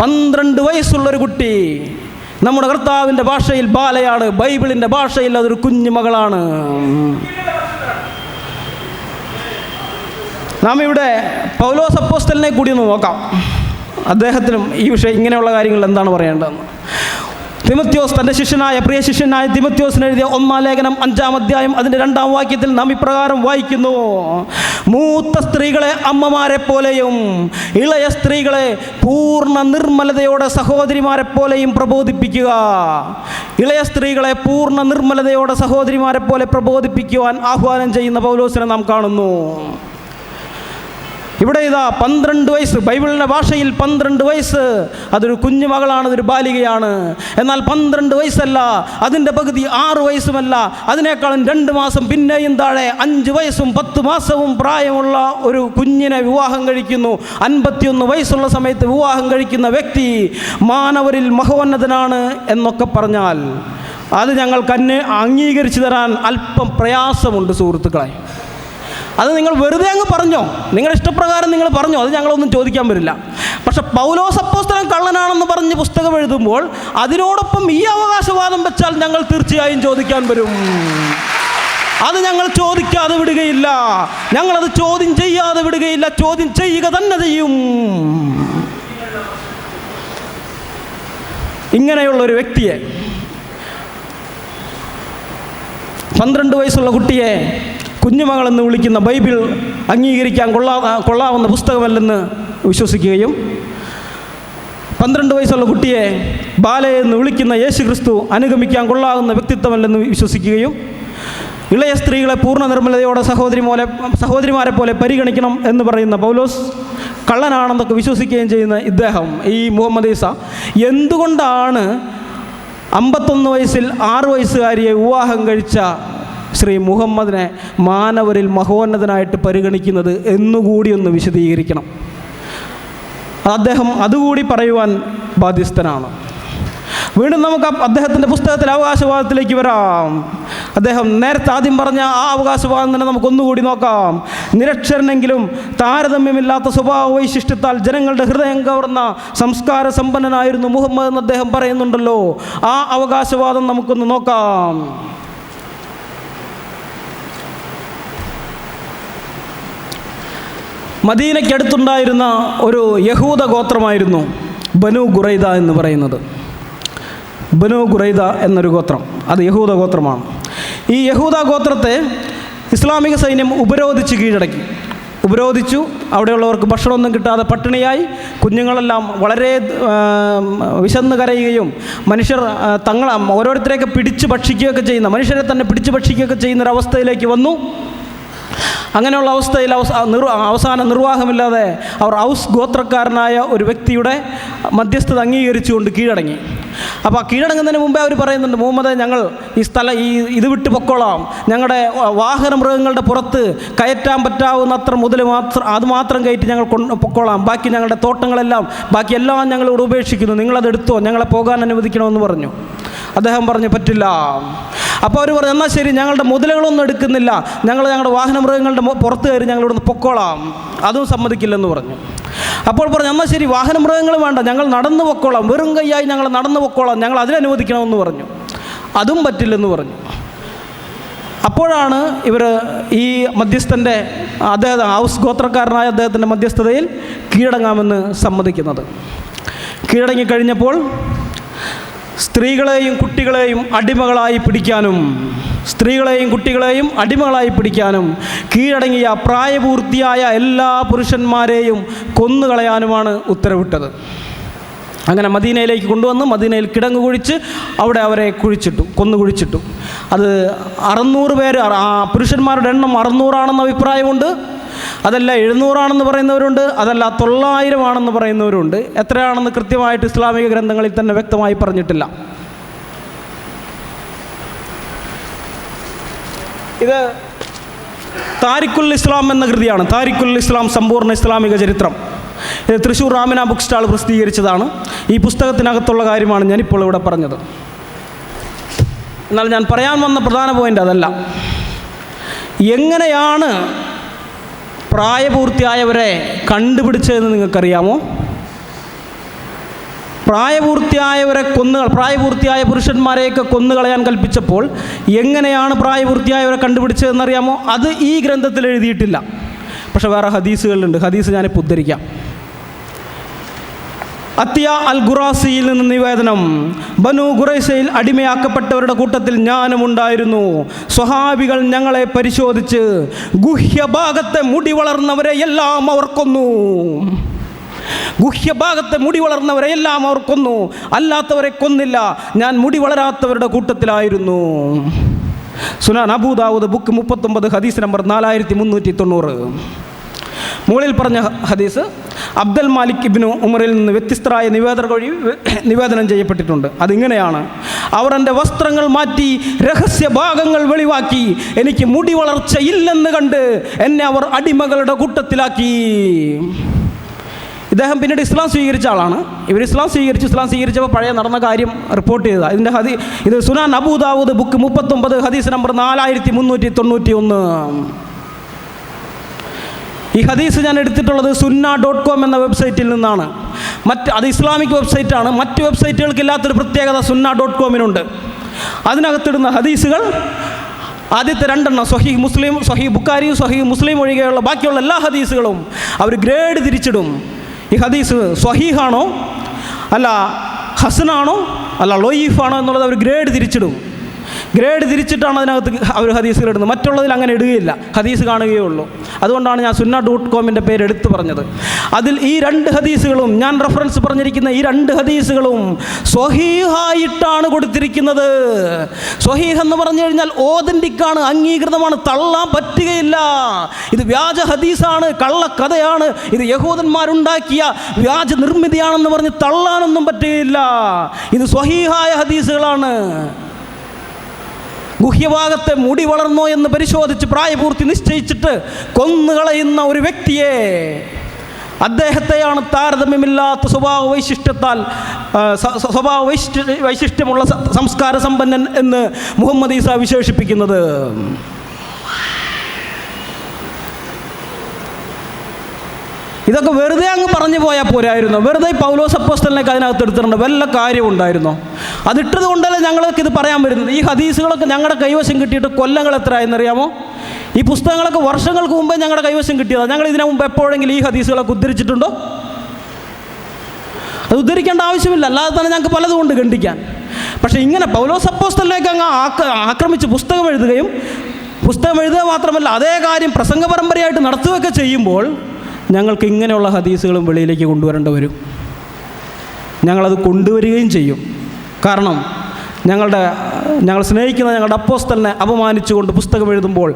12 വയസ്സുള്ളൊരു കുട്ടി നമ്മുടെ കർത്താവിൻ്റെ ഭാഷയിൽ ബാലയാണ്, ബൈബിളിൻ്റെ ഭാഷയിൽ അതൊരു കുഞ്ഞു മകളാണ്. നാം ഇവിടെ പൗലോസ് അപ്പോസ്തലനെ കൂടി ഒന്ന് നോക്കാം. അദ്ദേഹത്തിനും ഈ വിഷയം ഇങ്ങനെയുള്ള കാര്യങ്ങൾ എന്താണ് പറയേണ്ടതെന്ന്. തിമത്യോസ് തൻ്റെ പ്രിയ ശിഷ്യനായ തിമത്യോസിന് എഴുതിയ 1-ാം ലേഖനം 5-ാം അധ്യായം അതിൻ്റെ 2-ാം വാക്യത്തിൽ നാം ഇപ്രകാരം വായിക്കുന്നു, മൂത്ത സ്ത്രീകളെ അമ്മമാരെ പോലെയും ഇളയ സ്ത്രീകളെ പൂർണ്ണ നിർമ്മലതയോടെ സഹോദരിമാരെ പോലെയും പ്രബോധിപ്പിക്കുക. ഇളയ സ്ത്രീകളെ പൂർണ്ണ നിർമ്മലതയോടെ സഹോദരിമാരെ പോലെ പ്രബോധിപ്പിക്കുവാൻ ആഹ്വാനം ചെയ്യുന്ന പൗലോസിനെ നാം കാണുന്നു. ഇവിടെ ഇതാ 12 വയസ്സ്, ബൈബിളിൻ്റെ ഭാഷയിൽ 12 വയസ്സ് അതൊരു കുഞ്ഞു മകളാണ്, അതൊരു ബാലികയാണ്. എന്നാൽ 12 വയസ്സല്ല, അതിൻ്റെ പകുതി 6 വയസ്സുമല്ല, അതിനേക്കാളും 2 മാസം പിന്നെയും താഴെ 5 വയസ്സും 10 മാസവും പ്രായമുള്ള ഒരു കുഞ്ഞിനെ വിവാഹം കഴിക്കുന്നു. 51 വയസ്സുള്ള സമയത്ത് വിവാഹം കഴിക്കുന്ന വ്യക്തി മാനവരിൽ മഹോന്നതനാണ് എന്നൊക്കെ പറഞ്ഞാൽ അത് ഞങ്ങൾക്ക് അംഗീകരിച്ചു തരാൻ അല്പം പ്രയാസമുണ്ട് സുഹൃത്തുക്കളെ. അത് നിങ്ങൾ വെറുതെ അങ്ങ് പറഞ്ഞോ, നിങ്ങളുടെ ഇഷ്ടപ്രകാരം നിങ്ങൾ പറഞ്ഞോ, അത് ഞങ്ങളൊന്നും ചോദിക്കാൻ വരില്ല. പക്ഷെ പൗലോസ് അപ്പോസ്തലൻ കള്ളനാണെന്ന് പറഞ്ഞ് പുസ്തകം എഴുതുമ്പോൾ അതിനോടൊപ്പം ഈ അവകാശവാദം വെച്ചാൽ ഞങ്ങൾ തീർച്ചയായും ചോദിക്കാൻ വരും. അത് ഞങ്ങൾ ചോദിക്കാതെ വിടുകയില്ല, ഞങ്ങളത് ചോദ്യം ചെയ്യാതെ വിടുകയില്ല, ചോദ്യം ചെയ്യുക തന്നെ ചെയ്യും. ഇങ്ങനെയുള്ളൊരു വ്യക്തിയെ, 12 വയസ്സുള്ള കുട്ടിയെ കുഞ്ഞുമകളെന്ന് വിളിക്കുന്ന ബൈബിൾ അംഗീകരിക്കാൻ കൊള്ളാവുന്ന പുസ്തകമല്ലെന്ന് വിശ്വസിക്കുകയും 12 വയസ്സുള്ള കുട്ടിയെ ബാലയെന്ന് വിളിക്കുന്ന യേശു ക്രിസ്തു അനുഗമിക്കാൻ കൊള്ളാവുന്ന വ്യക്തിത്വമല്ലെന്ന് വിശ്വസിക്കുകയും ഇളയ സ്ത്രീകളെ പൂർണ്ണ നിർമ്മലതയോടെ സഹോദരിമാരെ പോലെ പരിഗണിക്കണം എന്ന് പറയുന്ന പൗലോസ് കള്ളനാണെന്നൊക്കെ വിശ്വസിക്കുകയും ചെയ്യുന്ന ഇദ്ദേഹം, ഈ മുഹമ്മദ് ഈസ, എന്തുകൊണ്ടാണ് 51 വയസ്സിൽ 6 വയസ്സുകാരിയെ വിവാഹം കഴിച്ച ശ്രീ മുഹമ്മദിനെ മാനവരിൽ മഹോന്നതനായിട്ട് പരിഗണിക്കുന്നത് എന്നുകൂടി ഒന്ന് വിശദീകരിക്കണം. അദ്ദേഹം അതുകൂടി പറയുവാൻ ബാധ്യസ്ഥനാണ്. വീണ്ടും നമുക്ക് അദ്ദേഹത്തിൻ്റെ പുസ്തകത്തിലെ അവകാശവാദത്തിലേക്ക് വരാം. അദ്ദേഹം നേരത്തെ ആദ്യം പറഞ്ഞ ആ അവകാശവാദം തന്നെ നമുക്കൊന്നുകൂടി നോക്കാം. നിരക്ഷരനെങ്കിലും താരതമ്യമില്ലാത്ത സ്വഭാവ വൈശിഷ്ട്യത്താൽ ജനങ്ങളുടെ ഹൃദയം കവർന്ന സംസ്കാര സമ്പന്നനായിരുന്നു മുഹമ്മദ് എന്ന് അദ്ദേഹം പറയുന്നുണ്ടല്ലോ. ആ അവകാശവാദം നമുക്കൊന്ന് നോക്കാം. മദീനയ്ക്കടുത്തുണ്ടായിരുന്ന ഒരു യഹൂദ ഗോത്രമായിരുന്നു ബനു ഖുറൈദ എന്ന് പറയുന്നത്. ബനു ഖുറൈദ എന്നൊരു ഗോത്രം, അത് യഹൂദ ഗോത്രമാണ്. ഈ യഹൂദ ഗോത്രത്തെ ഇസ്ലാമിക സൈന്യം ഉപരോധിച്ചു. അവിടെയുള്ളവർക്ക് ഭക്ഷണമൊന്നും കിട്ടാതെ പട്ടിണിയായി. കുഞ്ഞുങ്ങളെല്ലാം വളരെ വിശന്ന് കരയുകയും മനുഷ്യർ ഓരോരുത്തരെയൊക്കെ പിടിച്ച് ഭക്ഷിക്കുകയൊക്കെ ചെയ്യുന്ന, മനുഷ്യരെ തന്നെ പിടിച്ച് ഭക്ഷിക്കുകയൊക്കെ ചെയ്യുന്നൊരവസ്ഥയിലേക്ക് വന്നു. അങ്ങനെയുള്ള അവസ്ഥയിൽ അവസാന നിർവാഹമില്ലാതെ അവർ ഔസ് ഗോത്രക്കാരനായ ഒരു വ്യക്തിയുടെ മധ്യസ്ഥത അംഗീകരിച്ചുകൊണ്ട് കീഴടങ്ങി. അപ്പോൾ കീഴടങ്ങുന്നതിന് മുമ്പേ അവർ പറയുന്നുണ്ട്, മുഹമ്മദേ, ഞങ്ങൾ ഇത് വിട്ട് പൊക്കോളാം, ഞങ്ങളുടെ വാഹനമൃഗങ്ങളുടെ പുറത്ത് കയറ്റാൻ പറ്റാവുന്നത്ര മുതൽ അത് മാത്രം കയറ്റി ഞങ്ങൾ പൊക്കോളാം, ബാക്കി ഞങ്ങളുടെ തോട്ടങ്ങളെല്ലാം ബാക്കിയെല്ലാം ഞങ്ങളിവിടെ ഉപേക്ഷിക്കുന്നു, നിങ്ങളതെടുത്തോ, ഞങ്ങളെ പോകാൻ അനുവദിക്കണമെന്ന് പറഞ്ഞു. അദ്ദേഹം പറഞ്ഞു, പറ്റില്ല. അപ്പോൾ അവർ പറഞ്ഞു, എന്നാൽ ശരി, ഞങ്ങളുടെ മുതലുകളൊന്നും എടുക്കുന്നില്ല, ഞങ്ങളുടെ വാഹനമൃഗങ്ങളുടെ പുറത്ത് കയറി ഞങ്ങൾ ഇവിടുന്ന് പൊക്കോളാം. അതും സമ്മതിക്കില്ലെന്ന് പറഞ്ഞു. അപ്പോൾ പറഞ്ഞു, എന്നാൽ ശരി, വാഹനമൃഗങ്ങൾ വേണ്ട, ഞങ്ങൾ നടന്നു പൊക്കോളാം, വെറും കൈയായി ഞങ്ങൾ നടന്നു പൊക്കോളാം, ഞങ്ങൾ അതിനനുവദിക്കണമെന്ന് പറഞ്ഞു. അതും പറ്റില്ലെന്ന് പറഞ്ഞു. അപ്പോഴാണ് ഇവർ ഈ മധ്യസ്ഥൻ്റെ, അദ്ദേഹം ഔസ് ഗോത്രക്കാരനായ അദ്ദേഹത്തിൻ്റെ മധ്യസ്ഥതയിൽ കീഴടങ്ങാമെന്ന് സമ്മതിക്കുന്നത്. കീഴടങ്ങിക്കഴിഞ്ഞപ്പോൾ സ്ത്രീകളെയും കുട്ടികളെയും അടിമകളായി പിടിക്കാനും കീഴടങ്ങിയ പ്രായപൂർത്തിയായ എല്ലാ പുരുഷന്മാരെയും കൊന്നുകളയാനുമാണ് ഉത്തരവിട്ടത്. അങ്ങനെ മദീനയിലേക്ക് കൊണ്ടുവന്ന് മദീനയിൽ കിടങ്ങ് കുഴിച്ച് അവിടെ അവരെ കൊന്നുകുഴിച്ചിട്ടു. അത് 600 പേര്, പുരുഷന്മാരുടെ എണ്ണം 600 അഭിപ്രായമുണ്ട്. അതല്ല 700 പറയുന്നവരുണ്ട്, അതല്ല 900 പറയുന്നവരുണ്ട്. എത്രയാണെന്ന് കൃത്യമായിട്ട് ഇസ്ലാമിക ഗ്രന്ഥങ്ങളിൽ തന്നെ വ്യക്തമായി പറഞ്ഞിട്ടില്ല. ഇത് താരിഖുൽ ഇസ്ലാം എന്ന കൃതിയാണ്. താരിഖുൽ ഇസ്ലാം, സമ്പൂർണ്ണ ഇസ്ലാമിക ചരിത്രം. ഇത് തൃശ്ശൂർ രാമന ബുക്ക് സ്റ്റാൾ പ്രസിദ്ധീകരിച്ചതാണ്. ഈ പുസ്തകത്തിനകത്തുള്ള കാര്യമാണ് ഞാനിപ്പോൾ ഇവിടെ പറഞ്ഞത്. എന്നാൽ ഞാൻ പറയാൻ വന്ന പ്രധാന പോയിൻ്റ് അതല്ല. എങ്ങനെയാണ് പ്രായപൂർത്തിയായവരെ കണ്ടുപിടിച്ചതെന്ന് നിങ്ങൾക്കറിയാമോ? പ്രായപൂർത്തിയായ പുരുഷന്മാരെയൊക്കെ കൊന്നുകളയാൻ കൽപ്പിച്ചപ്പോൾ എങ്ങനെയാണ് പ്രായപൂർത്തിയായവരെ കണ്ടുപിടിച്ചതെന്നറിയാമോ? അത് ഈ ഗ്രന്ഥത്തിൽ എഴുതിയിട്ടില്ല. പക്ഷെ വേറെ ഹദീസുകളുണ്ട്. ഹദീസ് ഞാനിപ്പോൾ ഉദ്ധരിക്കാം. അത്തിയ അൽ ഖുറാസിയിൽ നിന്ന് നിവേദനം, ബനു ഖുറൈസയിൽ അടിമയാക്കപ്പെട്ടവരുടെ കൂട്ടത്തിൽ ഞാനും ഉണ്ടായിരുന്നു. സ്വഹാബികൾ ഞങ്ങളെ പരിശോധിച്ച് ഗുഹ്യഭാഗത്തെ മുടി വളർന്നവരെ എല്ലാം അവർ കൊന്നു. അല്ലാത്തവരെ കൊന്നില്ല. ഞാൻ മുടി വളരാത്തവരുടെ കൂട്ടത്തിലായിരുന്നു. സുനാൻ അബൂ ദാവൂദ് ബുക്ക് 39 ഹദീസ് നമ്പർ 4390. മുകളിൽ പറഞ്ഞ ഹദീസ് അബ്ദുൽ മാലിക് ഇബ്നു ഉമറിൽ നിന്ന് വ്യത്യസ്തരായ നിവേദകർ വഴി നിവേദനം ചെയ്യപ്പെട്ടിട്ടുണ്ട്. അതിങ്ങനെയാണ്: അവർ എൻ്റെ വസ്ത്രങ്ങൾ മാറ്റി രഹസ്യഭാഗങ്ങൾ വെളിവാക്കി എനിക്ക് മുടി വളർച്ചയില്ലെന്ന് കണ്ട് എന്നെ അവർ അടിമകളുടെ കൂട്ടത്തിലാക്കി. ഇദ്ദേഹം പിന്നീട് ഇസ്ലാം സ്വീകരിച്ച ആളാണ്. ഇവർ ഇസ്ലാം സ്വീകരിച്ചപ്പോൾ പഴയ നടന്ന കാര്യം റിപ്പോർട്ട് ചെയ്തതാണ്. ഇത് സുനാൻ അബൂ ദാവൂദ് ബുക്ക് 39 ഹദീസ് നമ്പർ 4391. ഈ ഹദീസ് ഞാൻ എടുത്തിട്ടുള്ളത് sunna.com എന്ന വെബ്സൈറ്റിൽ നിന്നാണ്. അത് ഇസ്ലാമിക് വെബ്സൈറ്റാണ്. മറ്റ് വെബ്സൈറ്റുകൾക്കില്ലാത്തൊരു പ്രത്യേകത sunna.com-നുണ്ട്. അതിനകത്തിടുന്ന ഹദീസുകൾ ആദ്യത്തെ 2 സ്വഹീഹ് മുസ്ലിം, സ്വഹീഹ് ബുഖാരി, സ്വഹീഹ് മുസ്ലിം ഒഴികെയുള്ള ബാക്കിയുള്ള എല്ലാ ഹദീസുകളും അവർ ഗ്രേഡ് തിരിച്ചിടും. ഈ ഹദീസ് സ്വഹീഹാണോ, അല്ല ഹസനാണോ, അല്ല ലൊയീഫാണോ എന്നുള്ളത് അവർ ഗ്രേഡ് തിരിച്ചിട്ടാണ് അതിനകത്ത് അവർ ഹദീസുകൾ ഇടുന്നത്. മറ്റുള്ളതിൽ അങ്ങനെ ഇടുകയില്ല, ഹദീസ് കാണുകയുള്ളൂ. അതുകൊണ്ടാണ് ഞാൻ sunna.com-ന്റെ പേര് എടുത്തു പറഞ്ഞത്. അതിൽ ഈ 2 ഹദീസുകളും, ഞാൻ റെഫറൻസ് പറഞ്ഞിരിക്കുന്ന ഈ 2 ഹദീസുകളും സ്വഹീഹായിട്ടാണ് കൊടുത്തിരിക്കുന്നത്. സ്വഹീഹ് എന്ന് പറഞ്ഞു കഴിഞ്ഞാൽ ഓതൻറ്റിക്കാണ്, അംഗീകൃതമാണ്, തള്ളാൻ പറ്റുകയില്ല. ഇത് വ്യാജ ഹദീസാണ്, കള്ളക്കഥയാണ്, ഇത് യഹൂദന്മാരുണ്ടാക്കിയ വ്യാജ നിർമ്മിതിയാണെന്ന് പറഞ്ഞ് തള്ളാനൊന്നും പറ്റുകയില്ല. ഇത് സ്വഹീഹായ ഹദീസുകളാണ്. ഗുഹ്യഭാഗത്തെ മുടി വളർന്നോ എന്ന് പരിശോധിച്ച് പ്രായപൂർത്തി നിശ്ചയിച്ചിട്ട് കൊന്നുകളയുന്ന ഒരു വ്യക്തിയെ, അദ്ദേഹത്തെയാണ് താരതമ്യമില്ലാത്ത സ്വഭാവ വൈശിഷ്ട്യമുള്ള സംസ്കാര സമ്പന്നൻ എന്ന് മുഹമ്മദ് ഈസ വിശേഷിപ്പിക്കുന്നത്. ഇതൊക്കെ വെറുതെ അങ്ങ് പറഞ്ഞു പോയാൽ പോരായിരുന്നു. വെറുതെ പൗലോസ് അപ്പോസ്തലനൊക്കെ അതിനകത്ത് എടുത്തിട്ടുണ്ട്. വല്ല കാര്യം ഉണ്ടായിരുന്നോ? അതിട്ടത് കൊണ്ടല്ലേ ഞങ്ങൾക്ക് ഇത് പറയാൻ വരുന്നത്. ഈ ഹദീസുകളൊക്കെ ഞങ്ങളുടെ കൈവശം കിട്ടിയിട്ട് കൊല്ലങ്ങൾ എത്ര ആയെന്നറിയാമോ? ഈ പുസ്തകങ്ങളൊക്കെ വർഷങ്ങൾക്ക് മുമ്പേ ഞങ്ങളുടെ കൈവശം കിട്ടിയതാണ്. ഞങ്ങൾ ഇതിനു മുമ്പ് എപ്പോഴെങ്കിലും ഈ ഹദീസുകളൊക്കെ ഉദ്ധരിച്ചിട്ടുണ്ടോ? അത് ഉദ്ധരിക്കേണ്ട ആവശ്യമില്ല. അല്ലാതെ തന്നെ ഞങ്ങൾക്ക് പലതും കൊണ്ട് ഖണ്ഡിക്കാൻ. പക്ഷേ ഇങ്ങനെ പൗലോസ് അപ്പോസ്തലനൊക്കെ അങ്ങ് ആക്രമിച്ച് പുസ്തകം എഴുതുക മാത്രമല്ല അതേ കാര്യം പ്രസംഗ പരമ്പരയായിട്ട് നടത്തുകയൊക്കെ ചെയ്യുമ്പോൾ ഞങ്ങൾക്ക് ഇങ്ങനെയുള്ള ഹദീസുകളും വെളിയിലേക്ക് കൊണ്ടുവരേണ്ടി വരും. ഞങ്ങളത് കൊണ്ടുവരികയും ചെയ്യും. കാരണം ഞങ്ങൾ സ്നേഹിക്കുന്ന ഞങ്ങളുടെ അപ്പോസ്തലനെ അപമാനിച്ചുകൊണ്ട് പുസ്തകം എഴുതുമ്പോൾ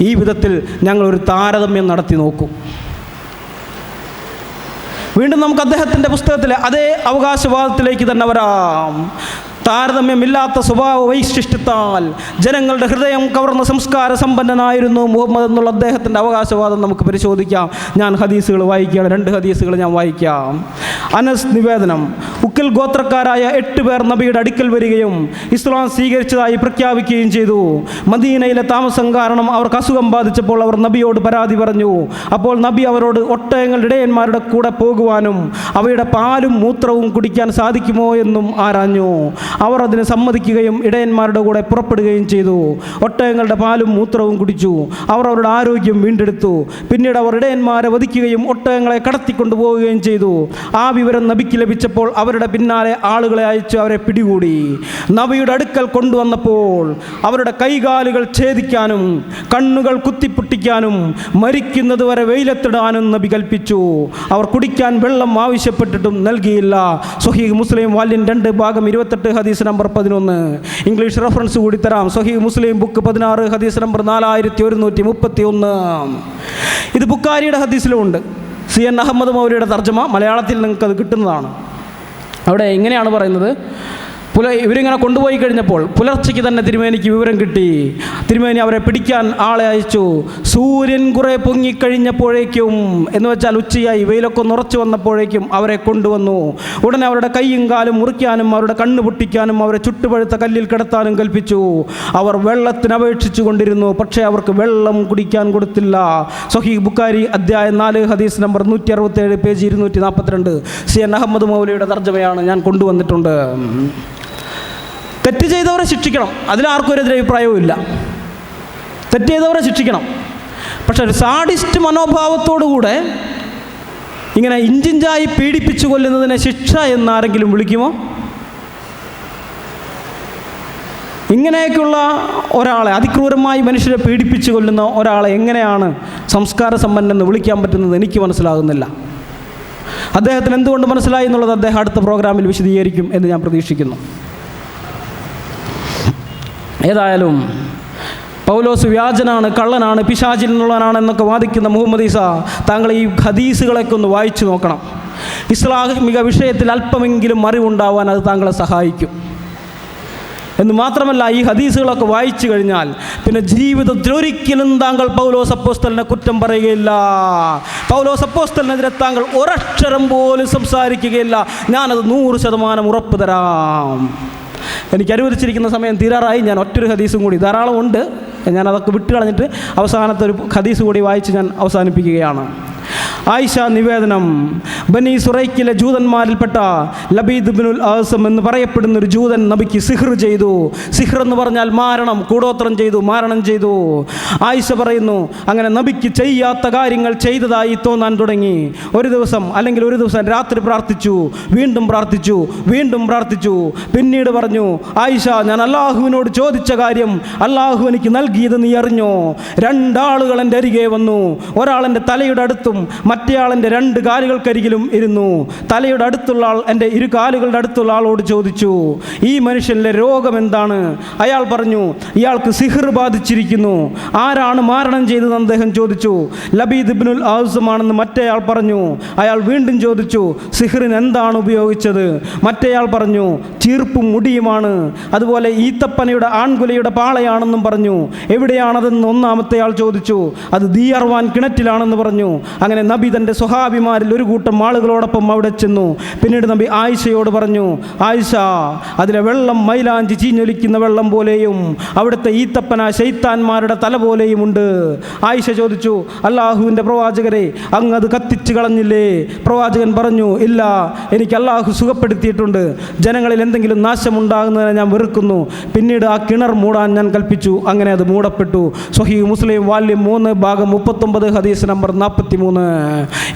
ഈ വിധത്തിൽ ഞങ്ങളൊരു താരതമ്യം നടത്തി നോക്കും. വീണ്ടും നമുക്ക് അദ്ദേഹത്തിൻ്റെ പുസ്തകത്തിലെ അതേ അവകാശവാദത്തിലേക്ക് തന്നെ വരാം. താരതമ്യമില്ലാത്ത സ്വഭാവ വൈശിഷ്ട്യത്താൽ ജനങ്ങളുടെ ഹൃദയം കവർന്ന സംസ്കാര സമ്പന്നനായിരുന്നു മുഹമ്മദ് എന്നുള്ള അദ്ദേഹത്തിൻ്റെ അവകാശവാദം നമുക്ക് പരിശോധിക്കാം. ഞാൻ ഹദീസുകൾ വായിക്കുകയാണ്. 2 ഹദീസുകൾ ഞാൻ വായിക്കാം. അനസ് നിവേദനം, ഉക്കിൽ ഗോത്രക്കാരായ 8 പേർ നബിയുടെ അടുക്കൽ വരികയും ഇസ്ലാം സ്വീകരിച്ചതായി പ്രഖ്യാപിക്കുകയും ചെയ്തു. മദീനയിലെ താമസം കാരണം അവർക്ക് അസുഖം ബാധിച്ചപ്പോൾ അവർ നബിയോട് പരാതി പറഞ്ഞു. അപ്പോൾ നബി അവരോട് ഒട്ടകങ്ങളുടെ ഇടയന്മാരുടെ കൂടെ പോകുവാനും അവയുടെ പാലും മൂത്രവും കുടിക്കാൻ സാധിക്കുമോ എന്നും ആരാഞ്ഞു. അവർ അതിന് സമ്മതിക്കുകയും ഇടയന്മാരുടെ കൂടെ പുറപ്പെടുകയും ചെയ്തു. ഒട്ടകങ്ങളുടെ പാലും മൂത്രവും കുടിച്ചു. അവർ അവരുടെ ആരോഗ്യം വീണ്ടെടുത്തു. പിന്നീട് അവർ ഇടയന്മാരെ വധിക്കുകയും ഒട്ടകങ്ങളെ കടത്തിക്കൊണ്ടുപോവുകയും ചെയ്തു. ആ വിവരം നബിക്ക് ലഭിച്ചപ്പോൾ അവരുടെ പിന്നാലെ ആളുകളെ അയച്ച് അവരെ പിടികൂടി. നബിയുടെ അടുക്കൽ കൊണ്ടുവന്നപ്പോൾ അവരുടെ കൈകാലുകൾ ഛേദിക്കാനും കണ്ണുകൾ കുത്തിപ്പൊട്ടിക്കാനും മരിക്കുന്നത് വരെ വെയിലത്തിടാനും നബി കൽപ്പിച്ചു. അവർ കുടിക്കാൻ വെള്ളം ആവശ്യപ്പെട്ടിട്ടും നൽകിയില്ല. സ്വഹീഹ് മുസ്ലിം വാല്യം 2 ഭാഗം 28 ഹദീസ് നമ്പർ 11. ഇംഗ്ലീഷ് റെഫറൻസ് കൂടി തരാം. സ്വഹീഹ് മുസ്ലിം ബുക്ക് 16 ഹദീസ് നമ്പർ 4131. ഇത് ബുഖാരിയുടെ ഹദീസിലുമുണ്ട്. CN അഹമ്മദ് മൗലവിയുടെ തർജ്ജമ മലയാളത്തിൽ നിങ്ങൾക്കത് കിട്ടുന്നതാണ്. അവിടെ ഇങ്ങനെയാണ് പറയുന്നത്: ഇവരിങ്ങനെ കൊണ്ടുപോയി കഴിഞ്ഞപ്പോൾ പുലർച്ചയ്ക്ക് തന്നെ തിരുമേനിക്ക് വിവരം കിട്ടി. തിരുമേനി അവരെ പിടിക്കാൻ ആളെ അയച്ചു. സൂര്യൻ കുറെ പൊങ്ങിക്കഴിഞ്ഞപ്പോഴേക്കും, എന്ന് വെച്ചാൽ ഉച്ചയായി, വെയിലൊക്കെ നിറച്ചു വന്നപ്പോഴേക്കും അവരെ കൊണ്ടുവന്നു. ഉടനെ അവരുടെ കൈയും കാലും മുറിക്കാനും അവരുടെ കണ്ണ് പൊട്ടിക്കാനും അവരെ ചുട്ടുപഴുത്ത കല്ലിൽ കിടത്താനും കൽപ്പിച്ചു. അവർ വെള്ളത്തിന് അപേക്ഷിച്ചു കൊണ്ടിരുന്നു, പക്ഷേ അവർക്ക് വെള്ളം കുടിക്കാൻ കൊടുത്തില്ല. സ്വഹീഹ് ബുഖാരി അധ്യായം 4 ഹദീസ് നമ്പർ 167 പേജ് 242. CN അഹമ്മദ് മൗലവിയുടെ തർജ്ജമയാണ് ഞാൻ കൊണ്ടുവന്നിട്ടുണ്ട്. തെറ്റ് ചെയ്തവരെ ശിക്ഷിക്കണം, അതിലാർക്കും ഒരു എതിരഭിപ്രായവും ഇല്ല. തെറ്റ് ചെയ്തവരെ ശിക്ഷിക്കണം. പക്ഷെ ഒരു സാഡിസ്റ്റ് മനോഭാവത്തോടുകൂടെ ഇങ്ങനെ ഇഞ്ചിഞ്ചായി പീഡിപ്പിച്ചു കൊല്ലുന്നതിനെ ശിക്ഷ എന്നാരെങ്കിലും വിളിക്കുമോ? ഇങ്ങനെയൊക്കെയുള്ള ഒരാളെ, അതിക്രൂരമായി മനുഷ്യരെ പീഡിപ്പിച്ചു കൊല്ലുന്ന ഒരാളെ എങ്ങനെയാണ് സംസ്കാര സമ്പന്നെന്ന് വിളിക്കാൻ പറ്റുന്നത് എനിക്ക് മനസ്സിലാകുന്നില്ല. അദ്ദേഹത്തിന് എന്തുകൊണ്ട് മനസ്സിലായി എന്നുള്ളത് അദ്ദേഹം അടുത്ത പ്രോഗ്രാമിൽ വിശദീകരിക്കും എന്ന് ഞാൻ പ്രതീക്ഷിക്കുന്നു. ഏതായാലും പൗലോസ് വ്യാജനാണ്, കള്ളനാണ്, പിശാചിൽ നിന്നുള്ളവനാണ് എന്നൊക്കെ വാദിക്കുന്ന മുഹമ്മദ് ഈസ, താങ്കൾ ഈ ഹദീസുകളൊക്കെ ഒന്ന് വായിച്ചു നോക്കണം. ഇസ്ലാമിക വിഷയത്തിൽ അല്പമെങ്കിലും അറിവുണ്ടാവാൻ അത് താങ്കളെ സഹായിക്കും. എന്ന് മാത്രമല്ല, ഈ ഹദീസുകളൊക്കെ വായിച്ചു കഴിഞ്ഞാൽ പിന്നെ ജീവിതത്തിൽ ഒരിക്കലും താങ്കൾ പൗലോസ് അപ്പോസ്തലനെ കുറ്റം പറയുകയില്ല. പൗലോസ് അപ്പോസ്തലനെതിരെ താങ്കൾ ഒരക്ഷരം പോലും സംസാരിക്കുകയില്ല. ഞാനത് 100% ഉറപ്പ് തരാം. എനിക്ക് അനുവദിച്ചിരിക്കുന്ന സമയം തീരാറായി. ഞാൻ ഒറ്റൊരു ഹദീസും കൂടി, ധാരാളം ഉണ്ട്, ഞാനതൊക്കെ വിട്ടുകളഞ്ഞിട്ട് അവസാനത്തെ ഒരു ഹദീസ് കൂടി വായിച്ച് ഞാൻ അവസാനിപ്പിക്കുകയാണ്. ആയിഷ നിവേദനം: ബനി സുറൈക്കിലെ ജൂതന്മാരിൽപ്പെട്ട ലബീദ് ഇബ്നുൽ ആസം എന്ന് പറയപ്പെടുന്ന ഒരു ജൂതൻ നബിക്ക് സിഹ്ർ ചെയ്തു. സിഹ്ർ എന്ന് പറഞ്ഞാൽ മാരണം, കൂടോത്രം ചെയ്തു, മാരണം ചെയ്തു. ആയിഷ പറയുന്നു, അങ്ങനെ നബിക്ക് ചെയ്യാത്ത കാര്യങ്ങൾ ചെയ്തതായി തോന്നാൻ തുടങ്ങി. ഒരു ദിവസം രാത്രി പ്രാർത്ഥിച്ചു, വീണ്ടും പ്രാർത്ഥിച്ചു, വീണ്ടും പ്രാർത്ഥിച്ചു. പിന്നീട് പറഞ്ഞു, ആയിഷ, ഞാൻ അള്ളാഹുവിനോട് ചോദിച്ച കാര്യം അള്ളാഹു എനിക്ക് നൽകിയത് നീ അറിഞ്ഞോ? 2 ആളുകൾ എൻ്റെ അരികെ വന്നു. ഒരാൾ എൻ്റെ തലയുടെ അടുത്തും മറ്റേയാളെൻ്റെ 2 കാലുകൾക്കരികിലും ഇരുന്നു. തലയുടെ അടുത്തുള്ള ആൾ എൻ്റെ 2 കാലുകളുടെ അടുത്തുള്ള ആളോട് ചോദിച്ചു, ഈ മനുഷ്യൻ്റെ രോഗം എന്താണ്? അയാൾ പറഞ്ഞു, ഇയാൾക്ക് സിഹ്ർ ബാധിച്ചിരിക്കുന്നു. ആരാണ് മാരണം ചെയ്തതെന്ന് അദ്ദേഹം ചോദിച്ചു. ലബീദ് ഇബ്നുൽ ആസമാണെന്ന് മറ്റേയാൾ പറഞ്ഞു. അയാൾ വീണ്ടും ചോദിച്ചു, സിഹ്റിന് എന്താണ് ഉപയോഗിച്ചത്? മറ്റേയാൾ പറഞ്ഞു, ചീർപ്പും മുടിയുമാണ്, അതുപോലെ ഈത്തപ്പനയുടെ ആൺകുലയുടെ പാളയാണെന്നും പറഞ്ഞു. എവിടെയാണതെന്ന് 1-ാമത്തെ ആൾ ചോദിച്ചു. അത് ദീയർവാൻ കിണറ്റിലാണെന്ന് പറഞ്ഞു. അങ്ങനെ നബി തൻ്റെ സ്വഹാബിമാരിൽ ഒരു കൂട്ടം ആളുകളോടൊപ്പം അവിടെ ചെന്നു. പിന്നീട് നബി ആയിഷയോട് പറഞ്ഞു, ആയിഷ, അതിലെ വെള്ളം മൈലാഞ്ചി ചീഞ്ഞൊലിക്കുന്ന വെള്ളം പോലെയും അവിടുത്തെ ഈത്തപ്പന ശൈത്താന്മാരുടെ തല പോലെയും ഉണ്ട്. ആയിഷ ചോദിച്ചു, അള്ളാഹുവിൻ്റെ പ്രവാചകരെ, അങ്ങ് അത് കത്തിച്ച് കളഞ്ഞില്ലേ? പ്രവാചകൻ പറഞ്ഞു, ഇല്ല, എനിക്ക് അള്ളാഹു സുഖപ്പെടുത്തിയിട്ടുണ്ട്. ജനങ്ങളിൽ എന്തെങ്കിലും നാശമുണ്ടാകുന്നതിനെ ഞാൻ വെറുക്കുന്നു. പിന്നീട് ആ കിണർ മൂടാൻ ഞാൻ കൽപ്പിച്ചു. അങ്ങനെ അത് മൂടപ്പെട്ടു. സ്വഹീഹ് മുസ്ലിം വാല്യം 3 ഭാഗം 39 ഹദീസ് നമ്പർ 43.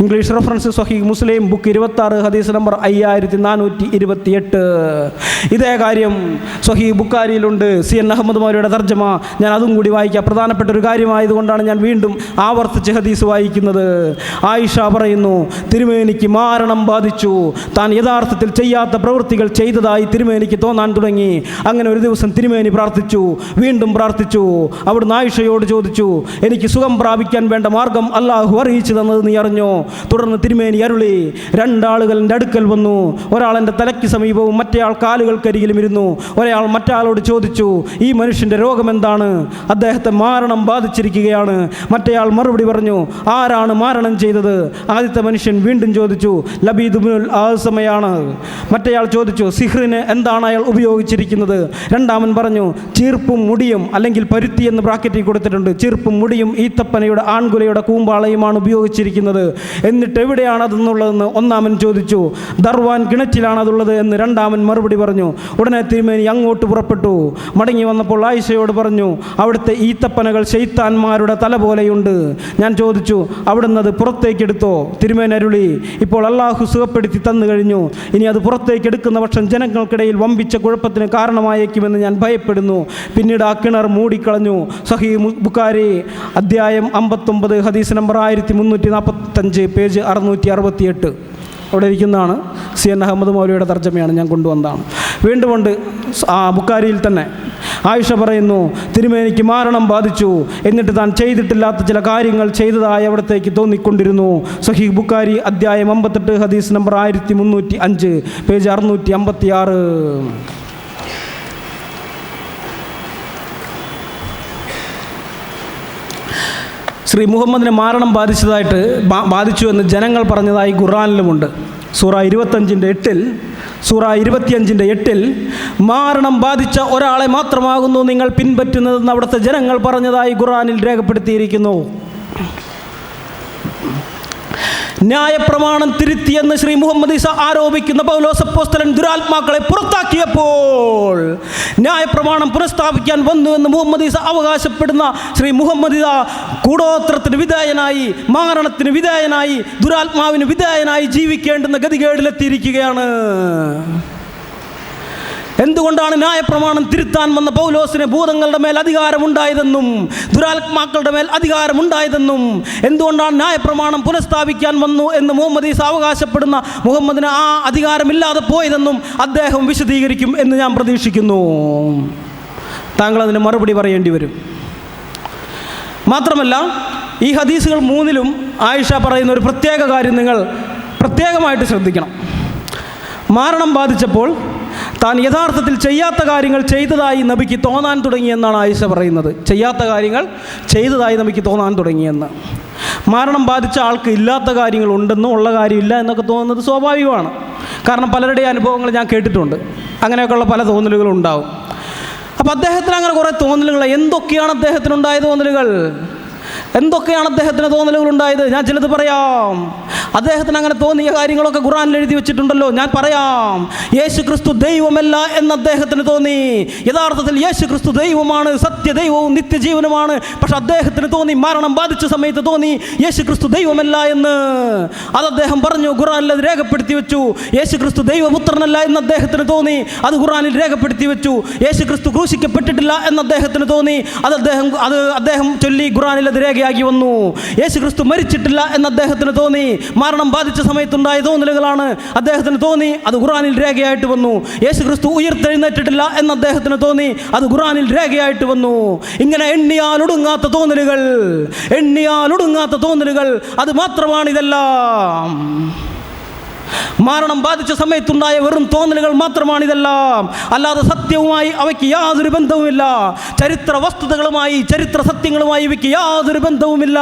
ഇംഗ്ലീഷ് റെഫറൻസ് സ്വഹീഹ് മുസ്ലിം ബുക്ക് 26 ഹദീസ് നമ്പർ 5428. ഇതേ കാര്യം സ്വഹീഹ് ബുഖാരിയിലുണ്ട്. CN അഹമ്മദ് മൗലവിയുടെ തർജ്ജമ, ഞാൻ അതും കൂടി വായിക്കാം. പ്രധാനപ്പെട്ട ഒരു കാര്യമായതുകൊണ്ടാണ് ഞാൻ വീണ്ടും ആവർത്തിച്ച് ഹദീസ് വായിക്കുന്നത്. ആയിഷ പറയുന്നു, തിരുമേനിക്ക് മാരണം ബാധിച്ചു. താൻ യഥാർത്ഥത്തിൽ ചെയ്യാത്ത പ്രവൃത്തികൾ ചെയ്തതായി തിരുമേനിക്ക് തോന്നാൻ തുടങ്ങി. അങ്ങനെ ഒരു ദിവസം തിരുമേനി പ്രാർത്ഥിച്ചു, വീണ്ടും പ്രാർത്ഥിച്ചു. അവിടുന്ന് ആയിഷയോട് ചോദിച്ചു, എനിക്ക് സുഖം പ്രാപിക്കാൻ വേണ്ട മാർഗം അള്ളാഹു അറിയിച്ചു തന്നത് നീ അറിഞ്ഞു? പറഞ്ഞു. തുടർന്ന് തിരുമേനി അരുളി, രണ്ടാളുകൾ എൻ്റെ അടുക്കൽ വന്നു. ഒരാൾ എൻ്റെ തലയ്ക്ക് സമീപവും മറ്റേയാൾ കാലുകൾക്കരികിലും ഇരുന്നു. ഒരാൾ മറ്റാളോട് ചോദിച്ചു, ഈ മനുഷ്യൻ്റെ രോഗം എന്താണ്? അദ്ദേഹത്തെ മാരണം ബാധിച്ചിരിക്കുകയാണ്. മറ്റേയാൾ മറുപടി പറഞ്ഞു, ആരാണ് മാരണം ചെയ്തത്? ആദ്യത്തെ മനുഷ്യൻ വീണ്ടും ചോദിച്ചു, ലബീദ് ഇബ്നുൽ ആസമയാണ്. മറ്റേയാൾ ചോദിച്ചു, സിഹ്റിന് എന്താണ് അയാൾ ഉപയോഗിച്ചിരിക്കുന്നത്? രണ്ടാമൻ പറഞ്ഞു, ചീർപ്പും മുടിയും, അല്ലെങ്കിൽ പരുത്തി എന്ന് ബ്രാക്കറ്റിൽ കൊടുത്തിട്ടുണ്ട്. ചീർപ്പും മുടിയും ഈത്തപ്പനയുടെ ആൺകുലയുടെ കൂമ്പാളയുമാണ് ഉപയോഗിച്ചിരിക്കുന്നത്. എന്നിട്ട് എവിടെയാണ് അതെന്നുള്ളതെന്ന് ഒന്നാമൻ ചോദിച്ചു. ദർവാൻ കിണറ്റിലാണ് അതുള്ളത് എന്ന് രണ്ടാമൻ മറുപടി പറഞ്ഞു. ഉടനെ തിരുമേനി അങ്ങോട്ട് പുറപ്പെട്ടു. മടങ്ങി വന്നപ്പോൾ ആയിഷയോട് പറഞ്ഞു, അവിടുത്തെ ഈത്തപ്പനകൾ ശൈത്താന്മാരുടെ തല പോലെയുണ്ട്. ഞാൻ ചോദിച്ചു, അവിടുന്ന് അത് പുറത്തേക്കെടുത്തോ? തിരുമേനി അരുളി, ഇപ്പോൾ അള്ളാഹു സുഖപ്പെടുത്തി തന്നു കഴിഞ്ഞു. ഇനി അത് പുറത്തേക്ക് എടുക്കുന്ന പക്ഷം ജനങ്ങൾക്കിടയിൽ വമ്പിച്ച കുഴപ്പത്തിന് കാരണമായേക്കുമെന്ന് ഞാൻ ഭയപ്പെടുന്നു. പിന്നീട് ആ കിണർ മൂടിക്കളഞ്ഞു. സഹീഹ് ബുഖാരി അധ്യായം 59 ഹദീസ് നമ്പർ 1345 പേജ് 668. അവിടെ ഇരിക്കുന്നതാണ്. CN അഹമ്മദ് മൗലവിയുടെ തർജ്ജമയാണ്, ഞാൻ കൊണ്ടുവന്നതാണ്. വീണ്ടുമുണ്ട് ആ ബുഖാരിയിൽ തന്നെ. ആയിഷ പറയുന്നു, തിരുമേനിക്ക് മാരണം ബാധിച്ചു. എന്നിട്ട് താൻ ചെയ്തിട്ടില്ലാത്ത ചില കാര്യങ്ങൾ ചെയ്തതായി അവിടത്തേക്ക് തോന്നിക്കൊണ്ടിരുന്നു. സഹീഹ് ബുഖാരി അധ്യായം 58 ഹദീസ് നമ്പർ 1305 പേജ് 656. ശ്രീ മുഹമ്മദിന് മാരണം ബാധിച്ചു എന്ന് ജനങ്ങൾ പറഞ്ഞതായി ഖുർആനിലുമുണ്ട്. സൂറ 25:8 മാരണം ബാധിച്ച ഒരാളെ മാത്രമാകുന്നു നിങ്ങൾ പിൻപറ്റുന്നതെന്ന് അവിടുത്തെ ജനങ്ങൾ പറഞ്ഞതായി ഖുർആനിൽ രേഖപ്പെടുത്തിയിരിക്കുന്നു. ന്യായപ്രമാണം തിരുത്തിയെന്ന് ശ്രീ മുഹമ്മദ് ഈസ ആരോപിക്കുന്ന പൗലോസ് അപ്പോസ്തലൻ ദുരാത്മാക്കളെ പുറത്താക്കിയപ്പോൾ ന്യായപ്രമാണം പുനഃസ്ഥാപിക്കാൻ വന്നു എന്ന് മുഹമ്മദ് ഈസ അവകാശപ്പെടുന്ന ശ്രീ മുഹമ്മദ് ഈസ കൂടോത്രത്തിന് വിധേയനായി, മാരണത്തിന് വിധേയനായി, ദുരാത്മാവിന് വിധേയനായി ജീവിക്കേണ്ടുന്ന ഗതികേടിലെത്തിയിരിക്കുകയാണ്. എന്തുകൊണ്ടാണ് ന്യായപ്രമാണം തിരുത്താൻ വന്ന പൗലോസിന് ഭൂതങ്ങളുടെ മേൽ അധികാരമുണ്ടായതെന്നും ദുരാത്മാക്കളുടെ മേൽ അധികാരമുണ്ടായതെന്നും, എന്തുകൊണ്ടാണ് ന്യായപ്രമാണം പുനഃസ്ഥാപിക്കാൻ വന്നു എന്ന് മുഹമ്മദ് ഈസ അവകാശപ്പെടുന്ന മുഹമ്മദിന് ആ അധികാരമില്ലാതെ പോയതെന്നും അദ്ദേഹം വിശദീകരിക്കും എന്ന് ഞാൻ പ്രതീക്ഷിക്കുന്നു. താങ്കൾ അതിന് മറുപടി പറയേണ്ടി വരും. മാത്രമല്ല, ഈ ഹദീസുകൾ 3ലും ആയിഷ പറയുന്ന ഒരു പ്രത്യേക കാര്യം നിങ്ങൾ പ്രത്യേകമായിട്ട് ശ്രദ്ധിക്കണം. മാരണം ബാധിച്ചപ്പോൾ താൻ യഥാർത്ഥത്തിൽ ചെയ്യാത്ത കാര്യങ്ങൾ ചെയ്തതായി നബിക്ക് തോന്നാൻ തുടങ്ങിയെന്നാണ് ആയിഷ പറയുന്നത്. ചെയ്യാത്ത കാര്യങ്ങൾ ചെയ്തതായി നബിക്ക് തോന്നാൻ തുടങ്ങിയെന്ന്. മാരണം ബാധിച്ച ആൾക്ക് ഇല്ലാത്ത കാര്യങ്ങൾ ഉണ്ടെന്നും ഉള്ള കാര്യമില്ല എന്നൊക്കെ തോന്നുന്നത് സ്വാഭാവികമാണ്. കാരണം പലരുടെ അനുഭവങ്ങൾ ഞാൻ കേട്ടിട്ടുണ്ട്. അങ്ങനെയൊക്കെയുള്ള പല തോന്നലുകളും ഉണ്ടാവും. അപ്പോൾ അദ്ദേഹത്തിന് അങ്ങനെ കുറേ തോന്നലുകൾ, എന്തൊക്കെയാണ് അദ്ദേഹത്തിനുണ്ടായ തോന്നലുകൾ? എന്തൊക്കെയാണ് അദ്ദേഹത്തിന് തോന്നലുകളുണ്ടായത്? ഞാൻ ചിലത് പറയാം. അദ്ദേഹത്തിന് അങ്ങനെ തോന്നിയ കാര്യങ്ങളൊക്കെ ഖുർആനിൽ എഴുതി വെച്ചിട്ടുണ്ടല്ലോ. ഞാൻ പറയാം. യേശു ക്രിസ്തു ദൈവമല്ല എന്ന് അദ്ദേഹത്തിന് തോന്നി. യഥാർത്ഥത്തിൽ യേശു ക്രിസ്തു ദൈവമാണ്, സത്യദൈവവും നിത്യജീവനുമാണ്. പക്ഷെ അദ്ദേഹത്തിന് തോന്നി, മരണം ബാധിച്ച സമയത്ത് തോന്നി യേശു ക്രിസ്തു ദൈവമല്ല എന്ന്. അത് അദ്ദേഹം പറഞ്ഞു, ഖുർആനിൽ അത് രേഖപ്പെടുത്തി വെച്ചു. യേശു ക്രിസ്തു ദൈവപുത്രനല്ല എന്ന് അദ്ദേഹത്തിന് തോന്നി, അത് ഖുർആനിൽ രേഖപ്പെടുത്തി വെച്ചു. യേശു ക്രിസ്തു ക്രൂശിക്കപ്പെട്ടിട്ടില്ല എന്ന് അദ്ദേഹത്തിന് തോന്നി, അത് അദ്ദേഹം ചൊല്ലി ഖുർആനിൽ അത് രേഖയാക്കി വന്നു. യേശു ക്രിസ്തു മരിച്ചിട്ടില്ല എന്ന് അദ്ദേഹത്തിന് തോന്നി, മരണം ബാധിച്ച സമയത്തുണ്ടായ തോന്നലുകളാണ് അദ്ദേഹത്തിന് തോന്നി, അത് ഖുർആനിൽ രേഖയായിട്ട് വന്നു. യേശു ക്രിസ്തു ഉയർത്തെഴുന്നേറ്റിട്ടില്ല എന്ന് അദ്ദേഹത്തിന് തോന്നി, അത് ഖുർആനിൽ രേഖയായിട്ട് വന്നു. ഇങ്ങനെ എണ്ണിയാലൊടുങ്ങാത്ത തോന്നലുകൾ, അത് മാത്രമാണ് ഇതെല്ലാം. മരണം ബാധിച്ച സമയത്തുണ്ടായ വെറും തോന്നലുകൾ മാത്രമാണിതെല്ലാം. അല്ലാതെ സത്യവുമായി അവയ്ക്ക് യാതൊരു ബന്ധവുമില്ല. ചരിത്ര വസ്തുതകളുമായി, ചരിത്ര സത്യങ്ങളുമായി ഇവയ്ക്ക് യാതൊരു ബന്ധവുമില്ല.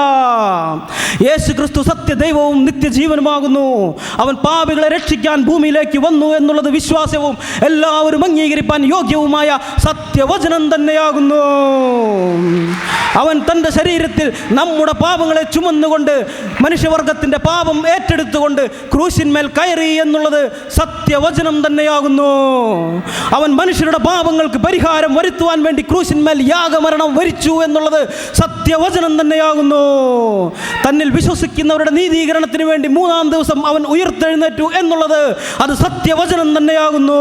യേശു ക്രിസ്തു സത്യദൈവവും നിത്യജീവനുമാകുന്നു. അവൻ പാപികളെ രക്ഷിക്കാൻ ഭൂമിയിലേക്ക് വന്നു എന്നുള്ളത് വിശ്വാസവും എല്ലാവരും അംഗീകരിപ്പാൻ യോഗ്യവുമായ സത്യവചനം തന്നെയാകുന്നു. അവൻ തൻ്റെ ശരീരത്തിൽ നമ്മുടെ പാപങ്ങളെ ചുമന്നുകൊണ്ട്, മനുഷ്യവർഗത്തിൻ്റെ പാപം ഏറ്റെടുത്തുകൊണ്ട് ക്രൂശിന്മേൽ കയറി എന്നുള്ളത് സത്യവചനം തന്നെയാകുന്നു. അവൻ മനുഷ്യരുടെ പാപങ്ങൾക്ക് പരിഹാരം വരുത്തുവാൻ വേണ്ടി ക്രൂശിന്മേൽ യാഗമരണം വരിച്ചു എന്നുള്ളത് സത്യവചനം തന്നെയാകുന്നു. തന്നിൽ വിശ്വസിക്കുന്നവരുടെ നീതീകരണത്തിന് വേണ്ടി 3-ാം ദിവസം അവൻ ഉയർത്തെഴുന്നേറ്റു എന്നുള്ളത് അത് സത്യവചനം തന്നെയാകുന്നു.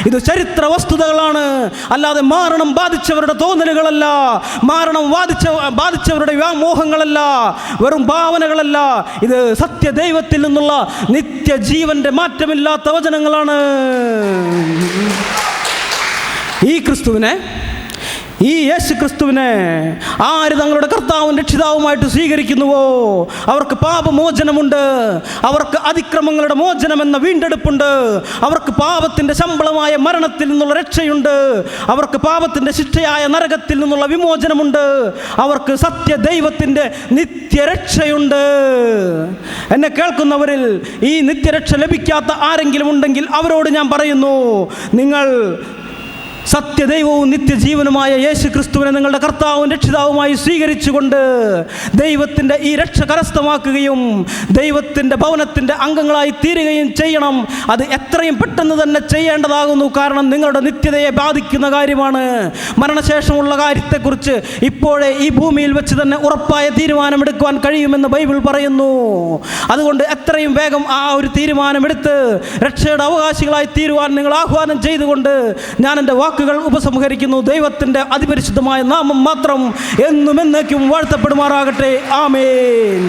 ഇത് ചരിത്ര വസ്തുതകളാണ്, അല്ലാതെ മാരണം ബാധിച്ചവരുടെ തോന്നലുകളല്ല, മാരണം ബാധിച്ചവരുടെ വ്യാമോഹങ്ങളല്ല, വെറും ഭാവനകളല്ല. ഇത് സത്യദൈവത്തിൽ നിന്നുള്ള നിത്യജീവന്റെ മാറ്റമില്ലാത്ത വചനങ്ങളാണ്. ഈ ക്രിസ്തുവിനെ ഈ യേശു ക്രിസ്തുവിനെ ആര് തങ്ങളുടെ കർത്താവും രക്ഷിതാവുമായിട്ട് സ്വീകരിക്കുന്നുവോ അവർക്ക് പാപമോചനമുണ്ട്, അവർക്ക് അതിക്രമങ്ങളുടെ മോചനമെന്ന വീണ്ടെടുപ്പുണ്ട്, അവർക്ക് പാപത്തിൻ്റെ ശമ്പളമായ മരണത്തിൽ നിന്നുള്ള രക്ഷയുണ്ട്, അവർക്ക് പാപത്തിൻ്റെ ശിക്ഷയായ നരകത്തിൽ നിന്നുള്ള വിമോചനമുണ്ട്, അവർക്ക് സത്യദൈവത്തിൻ്റെ നിത്യരക്ഷയുണ്ട്. എന്നെ കേൾക്കുന്നവരിൽ ഈ നിത്യരക്ഷ ലഭിക്കാത്ത ആരെങ്കിലും ഉണ്ടെങ്കിൽ അവരോട് ഞാൻ പറയുന്നു, നിങ്ങൾ സത്യദൈവവും നിത്യജീവനുമായ യേശു ക്രിസ്തുവിനെ നിങ്ങളുടെ കർത്താവും രക്ഷിതാവുമായി സ്വീകരിച്ചുകൊണ്ട് ദൈവത്തിൻ്റെ ഈ രക്ഷ കരസ്ഥമാക്കുകയും ദൈവത്തിൻ്റെ ഭവനത്തിൻ്റെ അംഗങ്ങളായി തീരുകയും ചെയ്യണം. അത് എത്രയും പെട്ടെന്ന് തന്നെ ചെയ്യേണ്ടതാകുന്നു. കാരണം നിങ്ങളുടെ നിത്യതയെ ബാധിക്കുന്ന കാര്യമാണ്. മരണശേഷമുള്ള കാര്യത്തെക്കുറിച്ച് ഇപ്പോഴേ ഈ ഭൂമിയിൽ വെച്ച് തന്നെ ഉറപ്പായ തീരുമാനമെടുക്കുവാൻ കഴിയുമെന്ന് ബൈബിൾ പറയുന്നു. അതുകൊണ്ട് എത്രയും വേഗം ആ ഒരു തീരുമാനമെടുത്ത് രക്ഷയുടെ അവകാശികളായി തീരുവാൻ നിങ്ങൾ ആഹ്വാനം ചെയ്തുകൊണ്ട് ഞാൻ എൻ്റെ വാക്കുകൾ ഉപസംഹരിക്കുന്നു. ദൈവത്തിൻ്റെ അതിപരിശുദ്ധമായ നാമം മാത്രം എന്നും എന്നേക്കും വാഴ്ത്തപ്പെടുമാറാകട്ടെ. ആമേൻ.